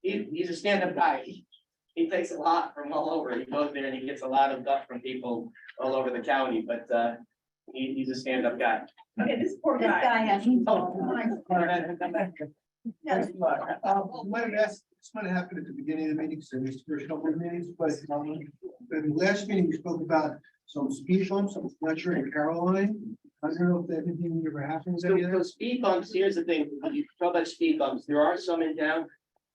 He's a stand-up guy. He takes a lot from all over. He goes there and he gets a lot of stuff from people all over the county, but he's a stand-up guy. Okay, this poor guy. Might have asked, this might have happened at the beginning of the meeting, so this first couple of meetings, but the last meeting, we spoke about some speed bumps, I'm not sure in Caroline. I don't know if that anything ever happens. So speed bumps, here's the thing, when you talk about speed bumps, there are some in town.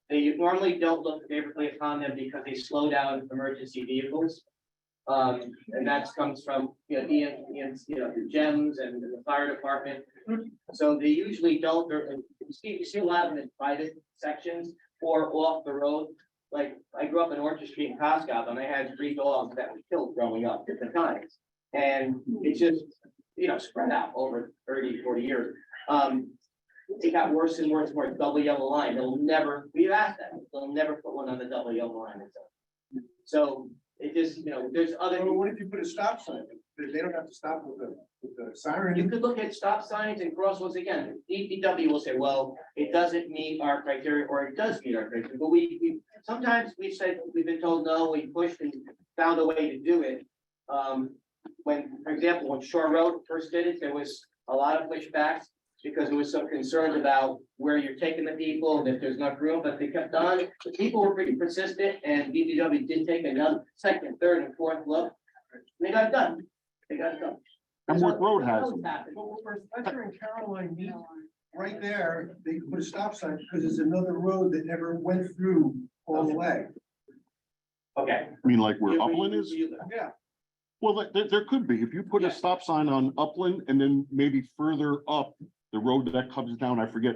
They normally don't look favorably upon them because they slow down emergency vehicles. And that comes from, the GEMS and the fire department. So they usually don't, you see a lot of them in private sections or off the road. Like, I grew up in Orchard Street in Costco, and I had 3 dogs that were killed growing up different times. And it's just, spread out over 30-40 years. It got worse and worse and worse. Double yellow line. We've asked them, they'll never put one on the double yellow line. So it just, there's other. Well, what if you put a stop sign? They don't have to stop with the siren. You could look at stop signs and crosswalks again. DPW will say, well, it doesn't meet our criteria, or it does meet our criteria. But sometimes we've been told no, we pushed and found a way to do it. For example, when Shore Road first did it, there was a lot of pushbacks because there was some concern about where you're taking the people and if there's not room, but they kept on. The people were pretty persistent, and DPW did take another second, third, and fourth look. They got it done. Pembroke Road has them. Fletcher and Caroline meet right there, they can put a stop sign because there's another road that never went through all the way. Okay. I mean, like where Upland is? Yeah. Well, there could be. If you put a stop sign on Upland and then maybe further up the road that comes down, I forget.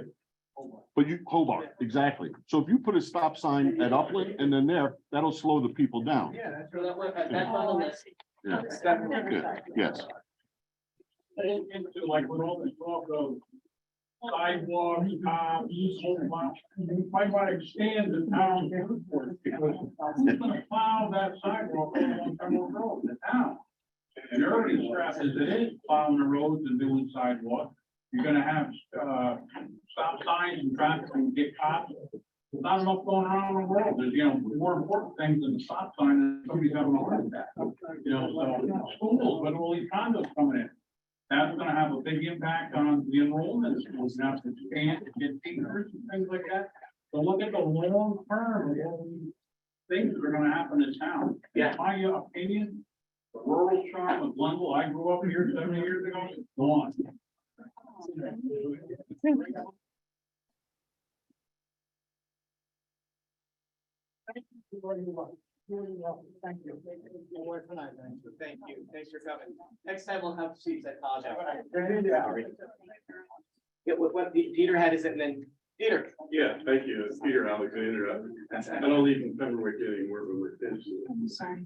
But Hobart, exactly. So if you put a stop sign at Upland and then there, that'll slow the people down. Yeah, that's That's on the list. Yeah. Yeah. Yes. Like with all this talk of sidewalks, you might want to expand the town airport, because who's gonna plow that sidewalk on Pembroke Road, the town? And they're already strapped as it is, plowing the roads and doing sidewalks. You're gonna have, stop signs and traffic and get cops. There's not enough going on in the world. There's, more important things than the stop sign, and somebody's having a heart attack. So schools, with all these condos coming in, that's gonna have a big impact on the enrollment. Schools have to expand, get teachers and things like that. So look at the long term of all these things that are gonna happen in town. Yeah. In my opinion, the rural charm of Glenville, I grew up here 70 years ago, it's gone. Thank you. Thank you. Thanks for coming. Next time we'll have seats at college. Yeah, what Peter had is, and then Peter. Yeah, thank you. It's Peter Alexander. I don't live in Pemberwick anymore, but we're kids. I'm sorry.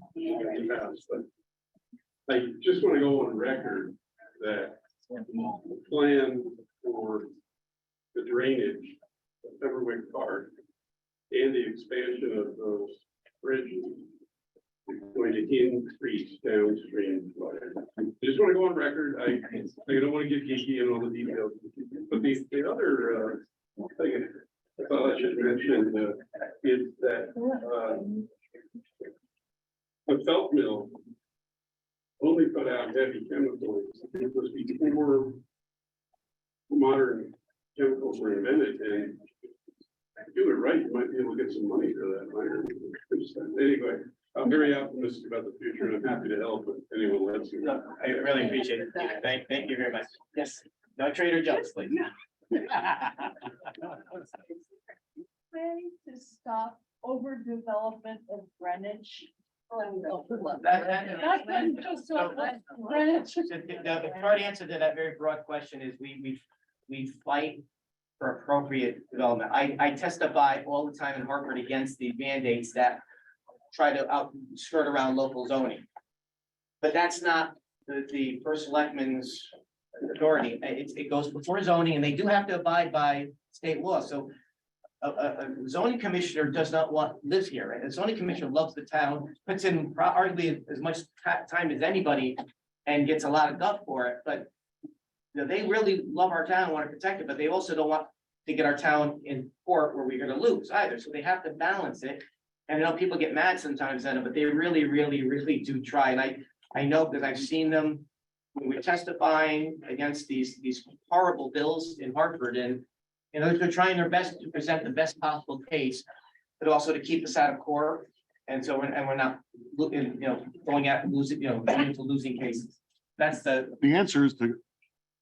But I just want to go on record that the plan for the drainage of Pemberwick Park and the expansion of those bridges is going to increase downstream flooding. I just want to go on record. I don't want to get geeky in all the details, but the other thing I thought I should mention is that the felt mill only put out heavy chemicals because before modern chemicals were invented, and do it right, you might be able to get some money for that. Anyway, I'm very optimistic about the future, and I'm happy to help if anyone lets me. I really appreciate it. Thank you very much. Yes, no Trader Joe's, please. Planning to stop overdevelopment of Greenwich. The short answer to that very broad question is we fight for appropriate development. I testify all the time in Hartford against the mandates that try to skirt around local zoning. But that's not the first selectman's authority. It goes before zoning, and they do have to abide by state law. So a zoning commissioner does not lives here, right? A zoning commissioner loves the town, puts in arguably as much time as anybody and gets a lot of guff for it, but they really love our town, want to protect it, but they also don't want to get our town in court where we're gonna lose either. So they have to balance it. And I know people get mad sometimes at it, but they really, really, really do try. And I know because I've seen them when we're testifying against these horrible bills in Hartford, and they're trying their best to present the best possible case, but also to keep us out of court. And so we're not looking, going out and losing, going into losing cases. That's the answer is to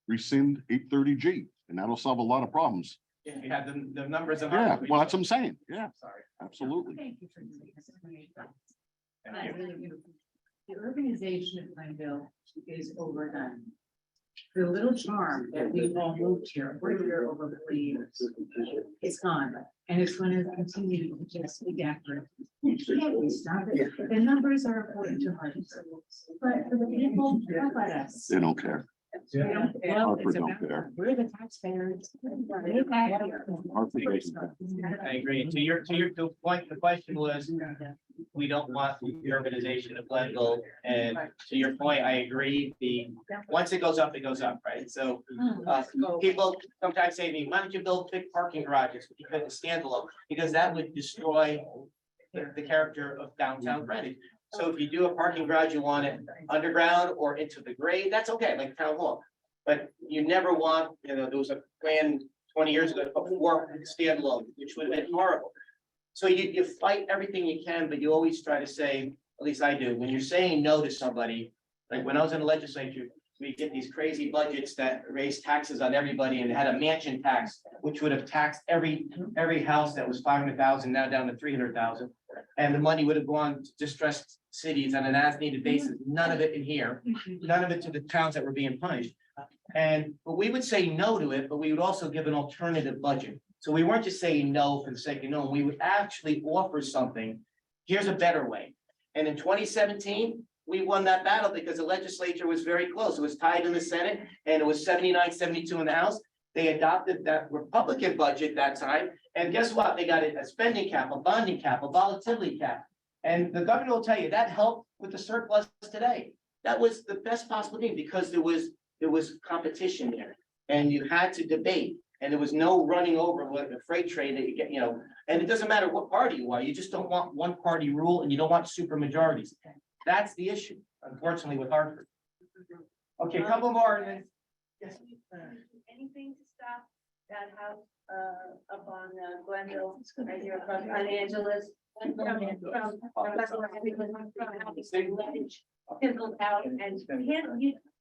rescind 830G, and that'll solve a lot of problems. if you have the numbers of. Yeah, well, that's what I'm saying. Yeah, Sorry. absolutely. Thank you for the urbanization of Glenville is overdone. The little charm that we've all moved here, we're here over 40 years. It's gone, and it's going to continue to just be accurate. Can't we stop it? The numbers are important to us, but for the people, how about us? They don't care. We don't care. Hartford don't care. We're the taxpayers. I agree. To your point, the question was, we don't want the urbanization of Glenville. And to your point, I agree. Once it goes up, right? So people sometimes say to me, why don't you build big parking garages? Because it's standalone, because that would destroy the character of downtown Greenwich. So if you do a parking garage, you want it underground or into the grade, that's okay, like town hall. But you never want, there was a plan 20 years ago before standalone, which would have been horrible. So you fight everything you can, but you always try to say, at least I do, when you're saying no to somebody, like when I was in the legislature, we get these crazy budgets that raise taxes on everybody and had a mansion tax, which would have taxed every house that was 500,000, now down to 300,000. And the money would have gone to distressed cities on an as-needed basis, none of it in here, none of it to the towns that were being punished. But we would say no to it, but we would also give an alternative budget. So we weren't just saying no for the sake of no, we would actually offer something. Here's a better way. And in 2017, we won that battle because the legislature was very close. It was tied in the Senate and it was 79-72 in the House. They adopted that Republican budget that time. And guess what? They got a spending cap, a bonding cap, a volatility cap. And the governor will tell you that helped with the surplus today. That was the best possible thing because there was competition there and you had to debate and there was no running over with the freight train that you get, and it doesn't matter what party you are. You just don't want one party rule and you don't want super majorities. That's the issue, unfortunately, with Hartford. Okay, a couple more and then. Yes. Anything to stop that house up on Glenville, right here across on Angeles? Fizzled out, and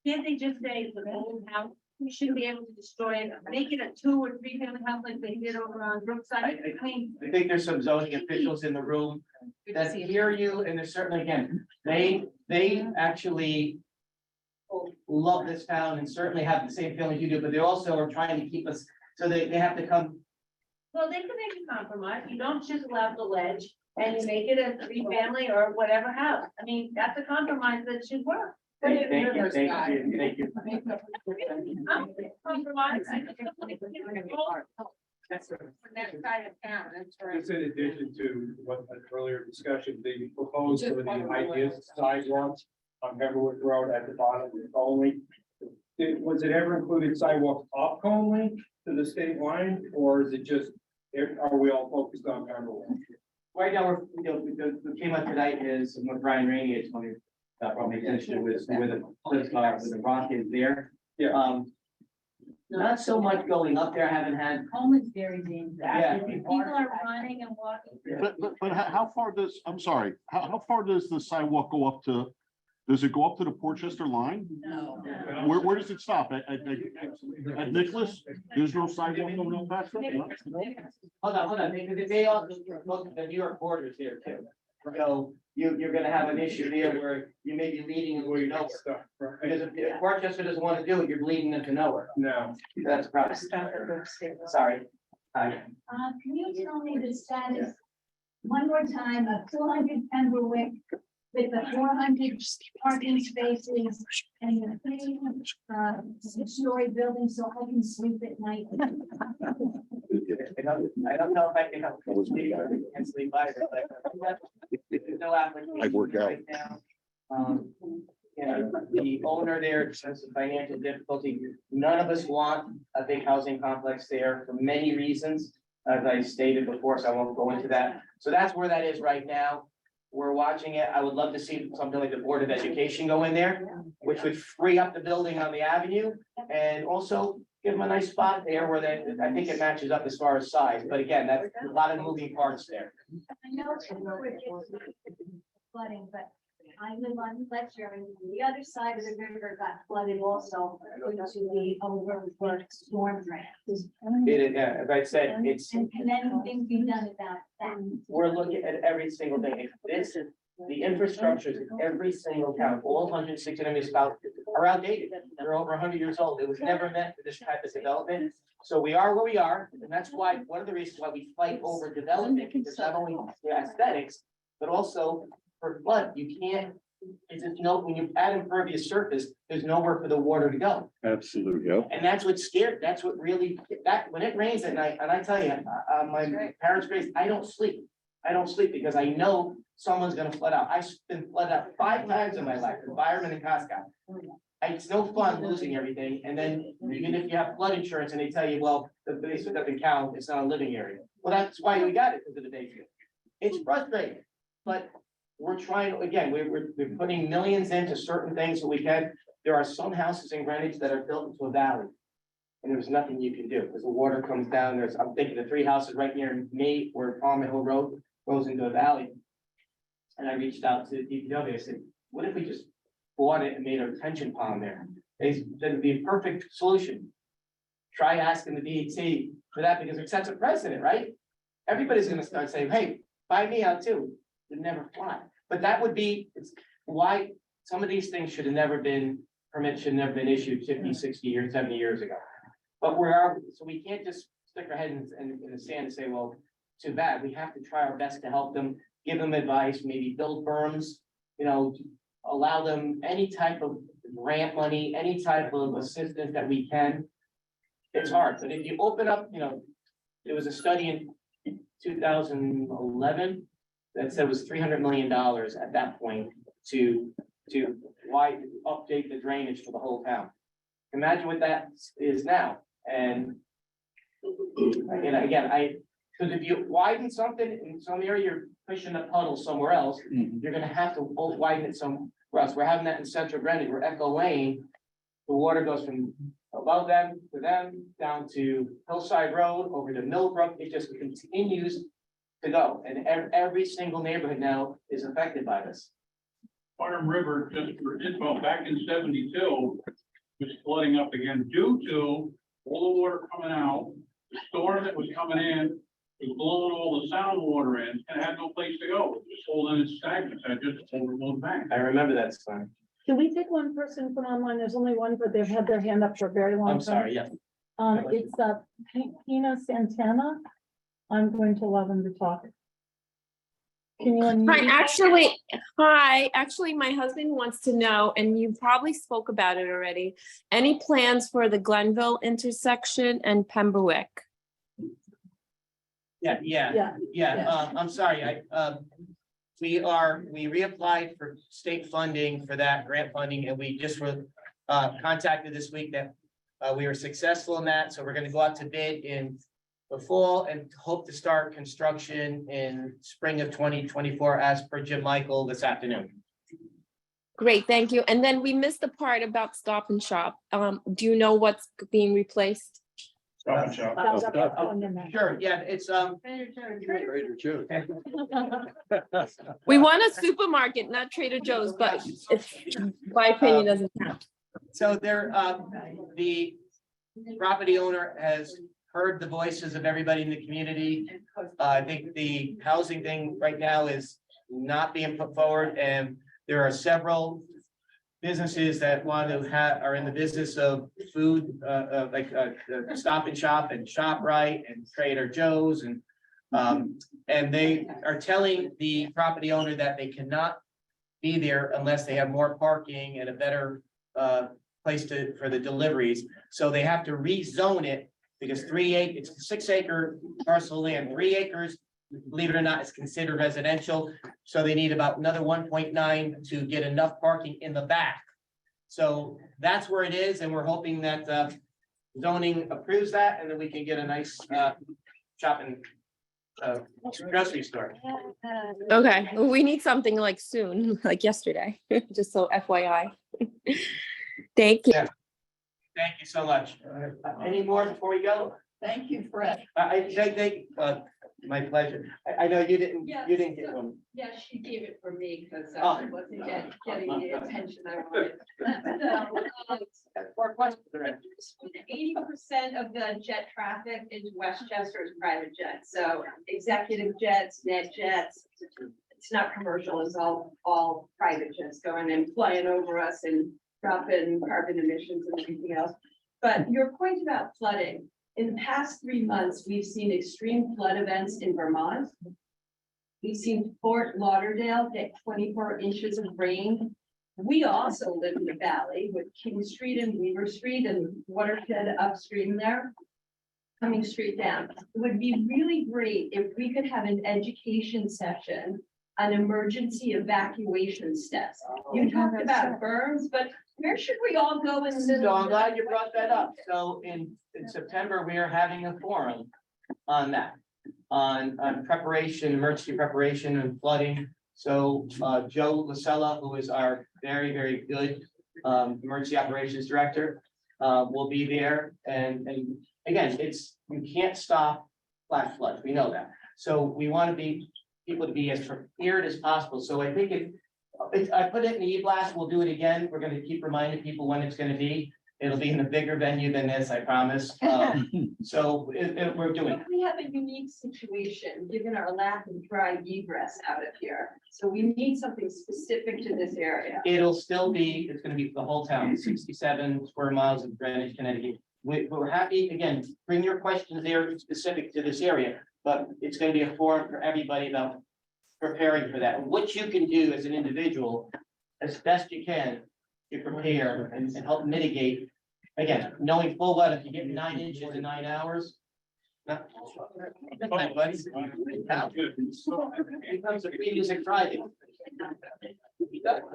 can't they just say it's an old house we shouldn't be able to destroy it, make it a 2 or 3 family house like they did over on Brookside. I mean, I think there's some zoning officials in the room that hear you, and there's certainly, again, they actually love this town and certainly have the same feelings you do, but they also are trying to keep us, so they have to come. well, they can make a compromise. You don't chisel out the ledge and you make it a 3-family or whatever house. I mean, that's a compromise that should work. Thank you. Compromise. That's that side of town, that's right. Just in addition to what an earlier discussion, the proposed for the ideas sidewalks on Pemberwick Road at the bottom only. Was it ever included sidewalks up Conley to the state line, or is it just, are we all focused on Pemberwick? Right now, we're, what came up tonight is what Brian Rainey is going to probably finish it with the rock is there. Yeah. Not so much going up there, I haven't had. Home is very dangerous. Yeah. People are running and walking. But how far does, I'm sorry, how far does the sidewalk go up to, does it go up to the Portchester line? No. Where does it stop? At Nicholas? There's no sidewalk going up past that? Hold on, because they all, look at the New York borders here too. So you're gonna have an issue there where you may be leading them where you know. Because if Rochester doesn't want to do it, you're leading them to nowhere. No. That's a problem. Sorry. Hi. Can you tell me the status, one more time, of 200 Pemberwick with the 400 parking spaces and the 6-story building so I can sleep at night? I don't know if I can help. And sleep either, but there's no application. I work out. right now. The owner there has some financial difficulty. None of us want a big housing complex there for many reasons, as I stated before, so I won't go into that. So that's where that is right now. We're watching it. I would love to see something like the Board of Education go in there, which would free up the building on the avenue and also give them a nice spot there where they, I think it matches up as far as size. But again, that's a lot of moving parts there. I know it's flooding, but I live on Fletcher and the other side of the river got flooded also due to the overflow storm drain. As I said, it's, And can anything be done about that? we're looking at every single thing. This is, the infrastructures in every single town, all 160 municipalities are outdated. They're over 100 years old. It was never meant for this type of development. So we are where we are, and that's why, one of the reasons why we fight over development, because not only the aesthetics, but also for flood, you can't, it's just no, when you add impervious surface, there's nowhere for the water to go. Absolutely, yep. And that's what's scared, that's what really, that, when it rains at night, and I tell you, my parents' place, I don't sleep. I don't sleep because I know someone's gonna flood out. I've been flooded out 5 times in my life, in Byram and Cascade. It's no fun losing everything, and then even if you have flood insurance and they tell you, well, the basement doesn't count, it's not a living area. Well, that's why we got it, because of the basement. It's frustrating, but we're trying, again, we're putting millions into certain things that we can. There are some houses in Greenwich that are built into a valley. And there's nothing you can do, because the water comes down, I'm thinking the 3 houses right near me, where Palmer Hill Road goes into a valley. And I reached out to DPW, I said, what if we just bought it and made a retention pond there? They said it'd be a perfect solution. Try asking the DEC for that, because it sets a precedent, right? Everybody's gonna start saying, hey, buy me out too. Would never fly. But that would be, it's why some of these things should have never been, permits should have never been issued 50, 60 years, 70 years ago. But so we can't just stick our head in the sand and say, well, too bad. We have to try our best to help them, give them advice, maybe build berms, allow them any type of grant money, any type of assistance that we can. It's hard, but if you open up, there was a study in 2011 that said it was $300 million at that point to update the drainage for the whole town. Imagine what that is now. And again, because if you widen something in some area, you're pushing a puddle somewhere else. You're gonna have to widen it somewhere else. We're having that in Central Greenwich, where Echo Lane, the water goes from above them to them, down to Hillside Road, over to Millbrook. It just continues to go. And every single neighborhood now is affected by this. Byram River, just for info, back in 72, was flooding up again due to all the water coming out, the storm that was coming in, was blowing all the sound water in, and it had no place to go. It was holding its stagnant, I just overflowed bank. I remember that storm. Can we take one person from online? There's only one, but they've had their hand up for a very long time. I'm sorry, yes. It's Pina Santana. I'm going to allow them to talk. Can you unmute? Actually, my husband wants to know, and you probably spoke about it already, any plans for the Glenville intersection and Pemberwick? Yeah. I'm sorry, we reapplied for state funding for that grant funding, and we just were contacted this week that we were successful in that, so we're gonna go out to bid in the fall and hope to start construction in spring of 2024 as per Jim Michael this afternoon. Great, thank you. And then we missed the part about Stop and Shop. Do you know what's being replaced? Stop and Shop. Sure, yeah, it's Trader Joe's. We want a supermarket, not Trader Joe's, but if my opinion doesn't count. So there, the property owner has heard the voices of everybody in the community. I think the housing thing right now is not being put forward, and there are several businesses that want to are in the business of food, like Stop and Shop and ShopRite and Trader Joe's, and they are telling the property owner that they cannot be there unless they have more parking and a better place for the deliveries. So they have to rezone it because it's a 6 acre parcel of land, 3 acres, believe it or not, is considered residential. So they need about another 1.9 to get enough parking in the back. So that's where it is. And we're hoping that zoning approves that, and then we can get a nice shopping grocery store. Okay, well, we need something like soon, like yesterday, just so FYI. Thank you. Yeah. Thank you so much. Any more before we go? Thank you, Fred. My pleasure. I know you didn't get one. Yeah, she gave it for me because Oh. I wasn't getting the attention I wanted. 80% of the jet traffic into Westchester is private jets. So executive jets, net jets, it's not commercial, it's all private jets going and flying over us and dropping carbon emissions and everything else. But your point about flooding, in the past 3 months, we've seen extreme flood events in Vermont. We've seen Fort Lauderdale get 24 inches of rain. We also live in the valley with King Street and Weaver Street and watershed upstream there, coming straight down. It would be really great if we could have an education session on emergency evacuation steps. You talked about berms, but where should we all go in the middle? So I'm glad you brought that up. So in September, we are having a forum on that, on preparation, emergency preparation and flooding. So Joe Lasella, who is our very, very good emergency operations director, will be there. And again, you can't stop flash floods. We know that. So we want people to be as prepared as possible. So I think I put it in the e-blast, we'll do it again. We're gonna keep reminding people when it's gonna be. It'll be in a bigger venue than this, I promise. So we're doing. We have a unique situation, given our lack of dry egress out of here. So we need something specific to this area. It's gonna be the whole town, 67 square miles of Greenwich, Connecticut. We're happy, again, bring your questions there specific to this area, but it's gonna be a forum for everybody about preparing for that. What you can do as an individual, as best you can, to prepare and help mitigate. Again, knowing full well if you get 9 inches in 9 hours. It becomes a free music Friday.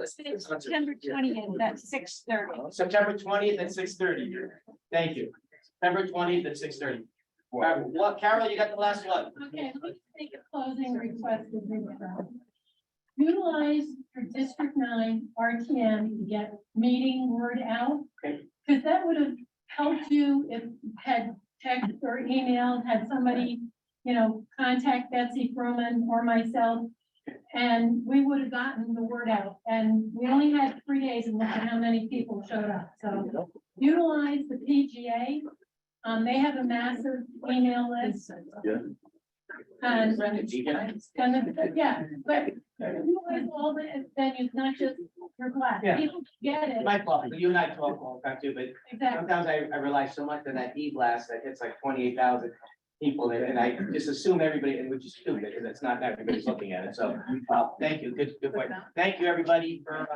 September 20th at 6:30. September 20th at 6:30. Thank you. September 20th at 6:30. What, Carol, you got the last one? Okay, let's take a closing request. Utilize your District 9 RTM to get meeting word out. Because that would have helped you if had text or email, had somebody, contact Betsy Froman or myself. And we would have gotten the word out, and we only had 3 days and look at how many people showed up, so utilize the PGA. They have a massive email list. Yeah. And, yeah, but utilize all the venues, not just your class, Yeah. people get it. My fault, you and I talk all the time too, but Exactly. sometimes I rely so much on that e-blast that hits like 28,000 people, and I just assume everybody, and which is stupid, because it's not everybody's looking at it, so, thank you, good point. Thank you, everybody, for,